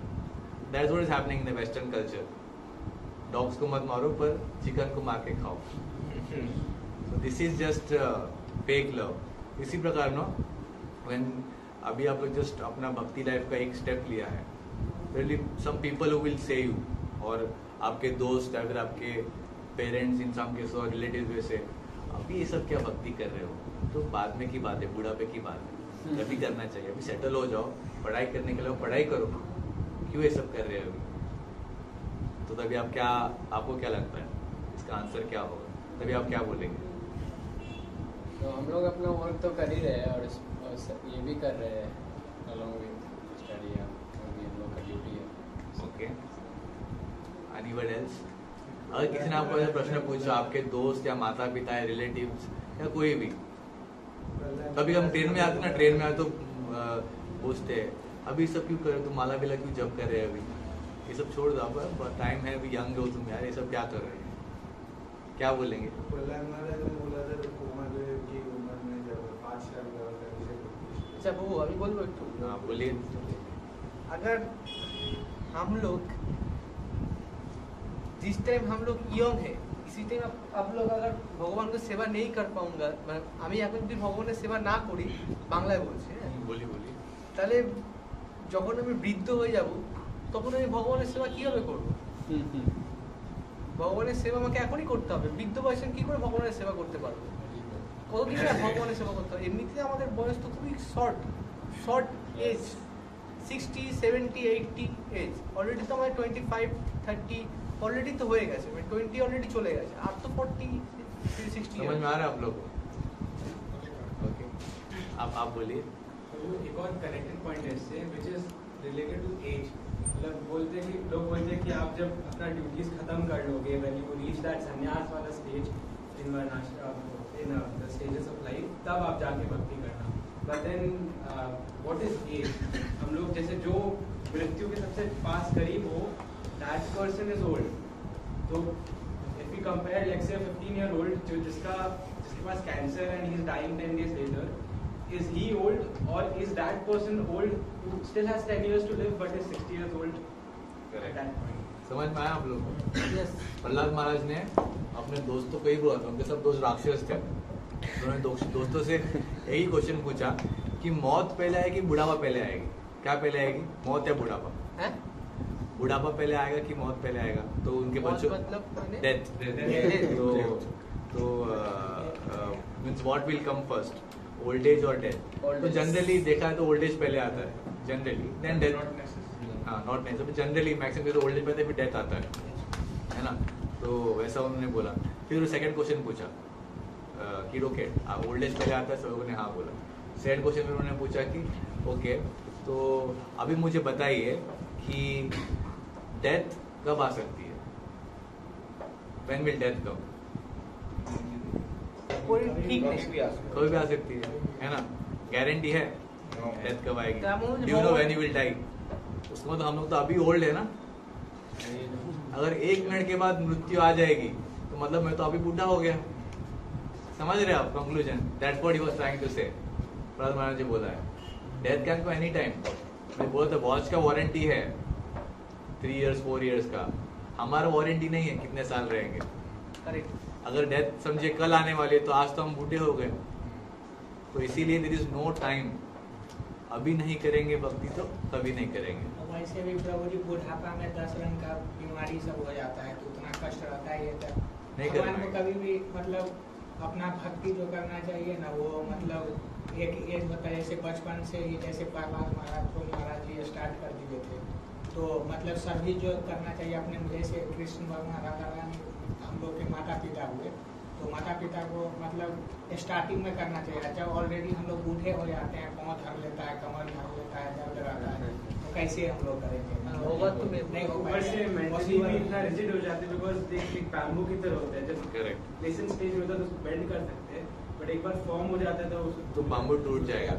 That's what is happening in the western culture. Dogs को मत मारो पर चिकन को मार के खाओ। सो this is just fake love. इसी प्रकार नो व्हेन अभी आप लोग जस्ट अपना भक्ति लाइफ का एक स्टेप लिया है, really some people who will say you, और आपके दोस्त या फिर आपके पेरेंट्स, इन सम केस और रिलेटिव में से, अभी ये सब क्या भक्ति कर रहे हो, तो बाद में की बात है, बुढ़ापे की बात है, अभी करना चाहिए, अभी सेटल हो जाओ, पढ़ाई करने के लिए पढ़ाई करो, क्यों ये सब कर रहे हो अभी। तो तभी आपको क्या लगता है इसका आंसर क्या होगा? तभी आप क्या बोलेंगे? तो हम लोग अपना वर्क तो कर ही रहे हैं और ये भी कर रहे हैं अलॉन्ग विद स्टडी, अभी हम लोग का ड्यूटी है। Okay, anyone else? अगर किसी ने आपको ऐसा प्रश्न पूछा, आपके दोस्त या माता पिता या रिलेटिव्स या कोई भी, कभी हम ट्रेन में आते ना, ट्रेन में आते तो पूछते हैं अभी सब क्यों कर रहे हो, तुम माला बिला क्यों जब कर रहे हैं, अभी ये सब छोड़ दो, आप टाइम है, अभी यंग हो तुम यार, ये सब क्या कर रहे हैं, क्या बोलेंगे? प्रहलाद महाराज ने बोला था उम्र की उम्र में जब 5 साल का होता है। अच्छा वो अभी बोल रहे हो? हाँ बोलिए। अगर हम लोग जिस टाइम हम लोग यंग है, इसी टाइम आप लोग अगर भगवान को सेवा नहीं कर पाऊंगा, আমি এখন যদি ভগবানের সেবা না করি, বাংলায় বলছি, বলি তাহলে যখন আমি বৃদ্ধ হয়ে যাব তখন আমি ভগবানের সেবা কিভাবে করব? ভগবানের সেবা আমাকে এখনই করতে হবে, বৃদ্ধ বয়সে কি করে ভগবানের সেবা করতে পারবো? কতদিন আর ভগবানের সেবা করতে হবে? এমনিতে আমাদের বয়স তো খুবই শর্ট এজ, 60, 70, 80 এজ, অলরেডি তো আমার 25, 30 ऑलरेडी तो होएगा गए, 20 ऑलरेडी चले गए, अब तो 40, 60 समझ में आ रहा है आप लोग? ओके, आप बोलिए। एक और कनेक्टेड पॉइंट है इससे, which is related to age. मतलब बोलते हैं कि लोग बोलते हैं कि आप जब अपना ड्यूटीज खत्म कर लोगे, व्हेन यू रीच दैट संन्यास वाला stage in the stages of life, तब आप जाके भक्ति करना। But then what is age? हम लोग जैसे जो मृत्यु के सबसे पास करीब हो, that person is old. So if we compare, like say a 15-year-old जिसके पास cancer and he is dying 10 days later, is he old or is that person old who still has 10 years to live but is 60 years old at that point? समझ में आया आप लोग को? Yes. Prahlad महाराज ने अपने दोस्तों को ही बोला था, उनके सब दोस्त राक्षस थे, उन्होंने दोस्तों से यही क्वेश्चन पूछा कि मौत पहले आएगी बुढ़ापा पहले आएगी? क्या पहले आएगी, मौत या बुढ़ापा? हैं? बुढ़ापा पहले आएगा कि मौत पहले आएगा? तो उनके बच्चों मतलब डेथ, तो means what will come first, old age और डेथ? तो जनरली देखा है तो ओल्ड एज पहले आता है जनरली, देन डेथ। हाँ, not necessary, generally maximum old age पहले फिर डेथ आता है ना? तो वैसा उन्होंने बोला। फिर सेकंड क्वेश्चन पूछा कि ओके ओल्ड एज पहले आता है, सब लोगों ने हाँ बोला। सेकंड क्वेश्चन में उन्होंने पूछा कि ओके तो अभी मुझे बताइए कि डेथ कब आ सकती है, व्हेन विल डेथ कम? कोई ठीक नहीं, कभी भी आ सकती है ना? गारंटी है डेथ कब आएगी? तो you know when you will die. उसको तो हम लोग तो अभी ओल्ड है ना, अगर 1 मिनट के बाद मृत्यु आ जाएगी तो मतलब मैं तो अभी बूढ़ा हो गया। समझ रहे आप conclusion? That's what he was trying to say. Prahlad Maharaj ji बोला है death can come any time. मैं बोलता वॉच का वारंटी है 3 इयर्स 4 इयर्स का, हमारा वारंटी नहीं है कितने साल रहेंगे। करेक्ट। अगर डेथ समझे कल आने वाली है तो आज तो हम बूढ़े हो गए, तो इसीलिए देयर इज नो टाइम। अभी नहीं करेंगे भक्ति तो कभी नहीं करेंगे। वैसे भी प्रभु जी बुढ़ापा में 10 रंग का बीमारी सब हो जाता है, तो उतना कष्ट रहता है, नहीं कर भगवान को पाएंगे। कभी भी मतलब अपना भक्ति जो करना चाहिए ना, वो मतलब एक एज होता है, जैसे बचपन से ही जैसे प्रहलाद महाराज जी स्टार्ट कर दिए थे, तो मतलब सभी जो करना चाहिए अपने, जैसे कृष्ण भगवान राधा रानी हम लोग के माता पिता हुए, तो माता पिता को मतलब स्टार्टिंग में करना चाहिए। जब ऑलरेडी हम लोग बूढ़े हो जाते हैं, पाँव धर लेता है, कमर धर लेता है, दर्द रहता है, तो कैसे हम लोग करेंगे? होगा तो नहीं हो ऊपर से मेंटली भी इतना रिजिड हो जाते हैं, बिकॉज दे एक बैम्बू की तरह होता है। जब करेक्ट। लेसन स्टेज में होता है तो उसको बेंड कर सकते हैं, बट एक बार फॉर्म हो जाता है तो बाम्बू टूट जाएगा,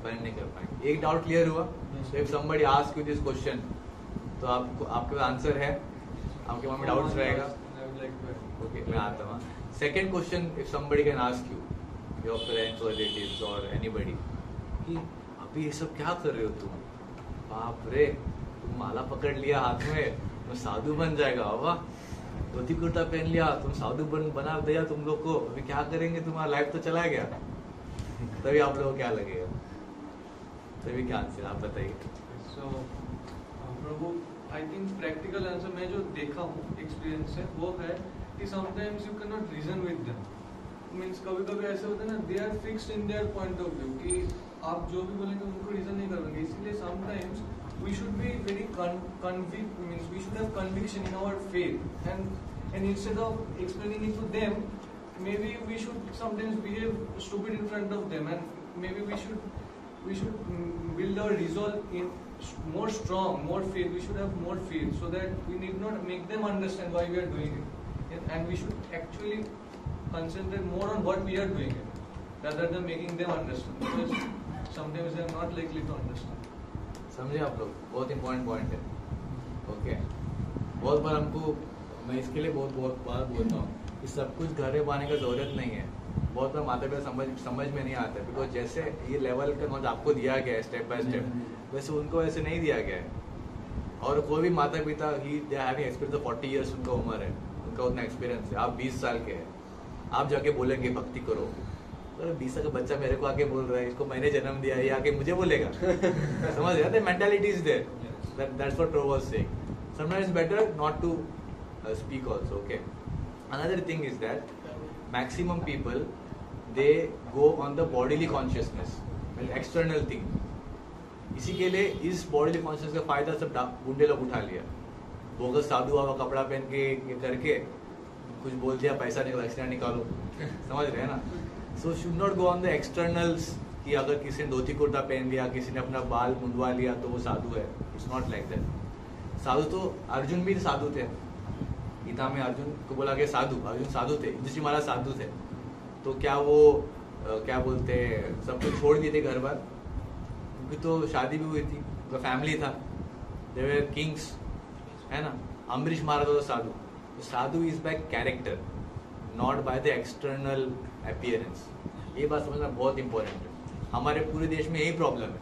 बंद नहीं कर पाएंगे। एक डाउट क्लियर हुआ? If somebody ask you this question तो आपको आपके पास आंसर है, आपके मन में डाउट्स रहेगा? ओके, मैं आता हूँ। Second question, if somebody can ask you, your friends और रिलेटिव्स और एनीबडी, कि अभी ये सब क्या कर रहे हो तुम? बाप रे, तुम माला पकड़ लिया हाथ में, तुम साधु बन जाएगा, वाह, धोती कुर्ता पहन लिया, तुम साधु बना दिया तुम लोग को, अभी क्या करेंगे, तुम्हारा लाइफ तो चला गया। तभी आप लोगों को क्या लगेगा? तभी क्या आंसर आप बताइए। So Prabhu, I think practical answer मैं जो देखा हूँ एक्सपीरियंस से वो है कि sometimes you can not reason with them. Means कभी कभी ऐसे होता है ना, they are fixed in their point of view कि आप जो भी बोलेंगे उनको रीजन नहीं करेंगे, इसलिए sometimes we should be very we should have conviction in our faith, and instead of explaining it to them, maybe we should sometimes behave stupid in front of them, and maybe we should build our resolve in more strong, more faith. We should have more faith so that we need not make them understand why we are doing it, and we should actually concentrate more on what we are doing it rather than making them understand, because sometimes they are not likely to understand. समझे आप लोग? बहुत important point है. Okay, बहुत बार हमको, मैं इसके लिए बहुत बार बोलता हूँ कि सब कुछ घर में पाने का जरूरत नहीं है. बहुत बार माता पिता समझ में नहीं आता, बिकॉज जैसे ये लेवल का नॉलेज आपको दिया गया है स्टेप बाय स्टेप, वैसे उनको वैसे नहीं दिया गया है. और कोई भी माता पिता ही दे हैविंग एक्सपीरियंस 40 ईयर्स उनका उम्र है, उनका उतना एक्सपीरियंस है. आप 20 साल के हैं, आप जाके बोलेंगे भक्ति करो, तो 20 साल का बच्चा मेरे को आके बोल रहा है, इसको मैंने जन्म दिया है, ये आके मुझे बोलेगा. समझ रहे हैं? Mentality is there. That's what प्रो was saying. Sometimes it's better not to speak also. Okay, another thing is that maximum people they go on the bodily consciousness, external thing. इसी के लिए इस बॉडीली कॉन्शियसनेस का फायदा सब गुंडे लोग उठा लिया. बोगस साधु बाबा कपड़ा पहन के ये करके कुछ बोल दिया, पैसा निकालो, एक्सीडेंट निकालो. समझ रहे हैं ना? So should not go on the externals कि अगर किसी ने धोती कुर्ता पहन लिया, किसी ने अपना बाल मुंडवा लिया तो वो साधु है. It's not like that. साधु तो अर्जुन भी साधु थे. गीता में अर्जुन को बोला गया साधु, अर्जुन साधु थे, युधिष्ठिर महाराज साधु थे. तो क्या वो क्या बोलते सब कुछ छोड़ दिए थे घर बार? क्योंकि तो शादी भी हुई थी, उनका फैमिली था, दे वर किंग्स, है ना? अम्बरीश महाराज तो साधु. Sadhu is by character, not by the external appearance. ये बात समझना बहुत इंपॉर्टेंट है. हमारे पूरे देश में यही प्रॉब्लम है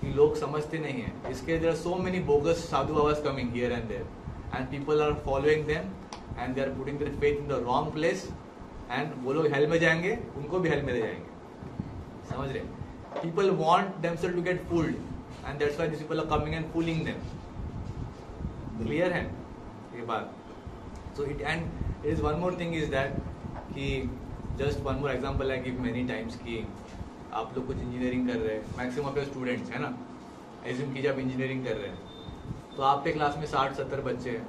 कि लोग समझते नहीं है. इसके there are so many bogus sadhu babas coming here and there, and people are following them, and they are putting their faith in the wrong place, and वो लोग हेल में जाएंगे, उनको भी हेल में ले जाएंगे. समझ रहे? People want themselves to get fooled, and that's why this people are coming and fooling them. Clear है ये बात? So it is one more thing is that कि just one more example I give many times कि आप लोग कुछ engineering कर रहे हैं, मैक्सिमम ऑफ स्टूडेंट्स है ना, एज्यूम कीजिए आप इंजीनियरिंग कर रहे हैं, तो आपके क्लास में 60-70 बच्चे हैं,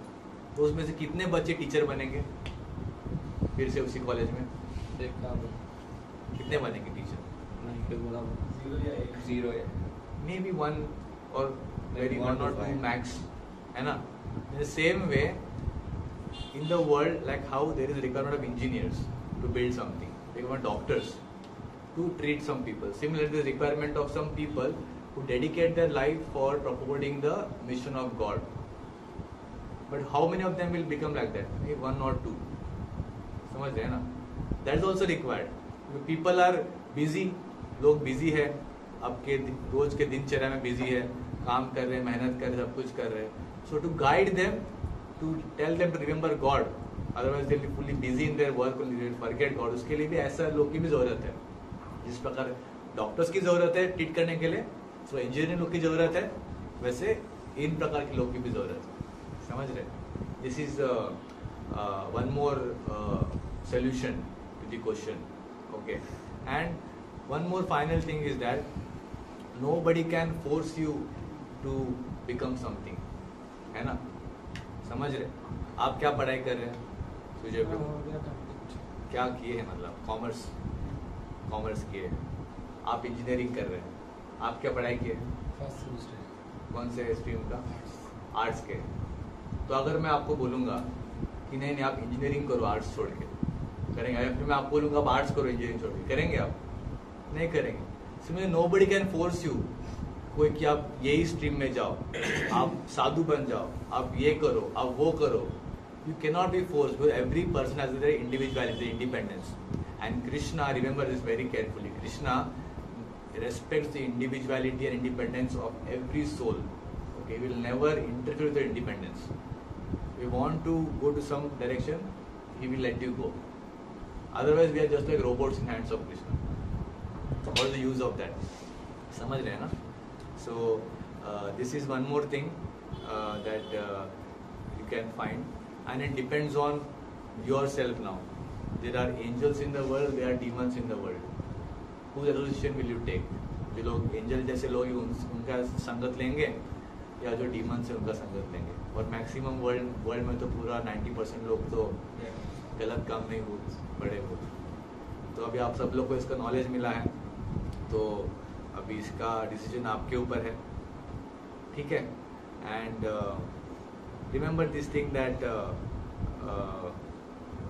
तो उसमें से कितने बच्चे टीचर बनेंगे फिर से उसी कॉलेज में? कितने बनेंगे टीचर? 0 या मे बी 1 और वेरी 1 or 2 मैक्स, है ना? In the same way, in the world, like how there is a requirement of engineers to build something, requirement of doctors to treat some people. Similarly, there is requirement of some people who dedicate their life for propagating the mission of God. But how many of them will become like that? Maybe 1 or 2. समझ रहे हैं ना? That is also required. People are busy. लोग busy है, आपके रोज के दिनचर्या में busy है, काम कर रहे हैं, मेहनत कर रहे हैं, सब कुछ कर रहे हैं. So to guide them, to tell them to remember God, otherwise they will be fully busy in their work and they will forget God. उसके लिए भी ऐसा लोग की भी जरूरत है. जिस प्रकार डॉक्टर्स की जरूरत है ट्रीट करने के लिए, सो इंजीनियर लोग की जरूरत है, वैसे इन प्रकार के लोग की भी जरूरत है. समझ रहे? This is one more solution to the question. Okay, and one more final thing is that nobody can force you to become something, है ना? समझ रहे? आप क्या पढ़ाई कर रहे हैं? सुजय ब्रो क्या किए हैं? मतलब कॉमर्स किए, आप इंजीनियरिंग कर रहे हैं, आप क्या पढ़ाई किए? First semester. कौन से स्ट्रीम का? आर्ट्स के. तो अगर मैं आपको बोलूँगा कि नहीं आप इंजीनियरिंग करो आर्ट्स छोड़ के, करेंगे? फिर मैं आपको बोलूँगा आप आर्ट्स करो इंजीनियरिंग छोड़ के, करेंगे आप? नहीं करेंगे. इसमें नोबडी कैन फोर्स यू कोई कि आप यही स्ट्रीम में जाओ, आप साधु बन जाओ, आप ये करो, आप वो करो. You can not be force. Every person has their individuality, independence. And Krishna, remember this very carefully, Krishna respects the individuality and independence of every soul. Okay, he will never interfere with their independence. If you want to go to some direction, he will let you go. Otherwise, we are just like robots in hands of Krishna. What is the use of that? समझ रहे हैं ना? So this is one more thing that you can find, and it depends on yourself now. There are angels in the world, there are demons in the world. Whose association will you take? जो लोग angel जैसे लोग उनका संगत लेंगे, या जो demon से उनका संगत लेंगे। और मैक्सिमम वर्ल्ड में तो पूरा 90% लोग तो गलत काम में हो बड़े हो। तो अभी आप सब लोग को इसका नॉलेज मिला है, तो अभी इसका डिसीजन आपके ऊपर है, ठीक है। And remember this thing that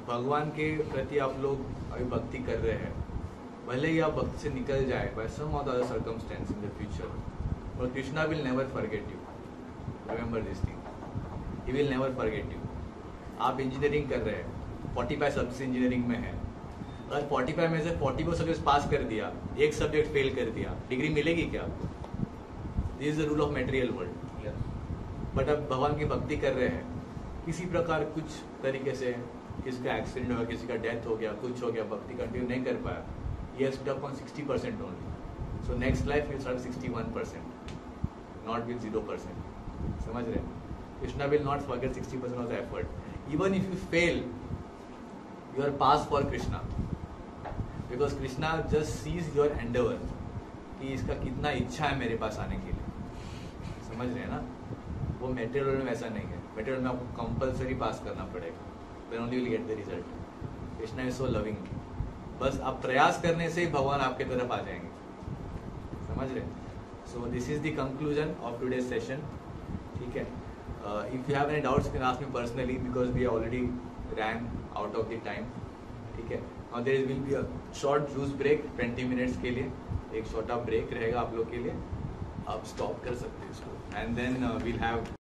भगवान के प्रति आप लोग अभी भक्ति कर रहे हैं, भले ही आप भक्ति से निकल जाए by some other circumstance in the future, और Krishna will never forget you. Remember this thing, he will never forget you. आप इंजीनियरिंग कर रहे हैं, 45 सब्जेक्ट इंजीनियरिंग में है, अगर 45 में से 40 सब्जेक्ट पास कर दिया, एक सब्जेक्ट फेल कर दिया, डिग्री मिलेगी क्या आपको? This is the rule of material world. But अब भगवान की भक्ति कर रहे हैं, किसी प्रकार कुछ तरीके से किसी का एक्सीडेंट हो गया, किसी का डेथ हो गया, कुछ हो गया, भक्ति कंटिन्यू नहीं कर पाया, he has stuck on 60% only. So next life will start 61%, not with 0%. समझ रहे हैं? Krishna will not forget 60% of the effort. Even if you fail, you are passed for Krishna, because Krishna just sees your endeavor, कि इसका कितना इच्छा है मेरे पास आने के लिए। समझ रहे हैं ना? वो मेटेरियल में वैसा नहीं है। मेटेरियल में आपको कंपल्सरी पास करना पड़ेगा, then only will get the result. Krishna is so loving. बस आप प्रयास करने से ही भगवान आपके तरफ आ जाएंगे। समझ रहे? So this is the conclusion of today's session, ठीक है। If you have any doubts can ask me personally, because we already ran out of the time, ठीक है। और there will be a short juice break 20 minutes के लिए, एक छोटा break रहेगा आप लोग के लिए, आप स्टॉप कर सकते हैं इसको, एंड देन वील हैव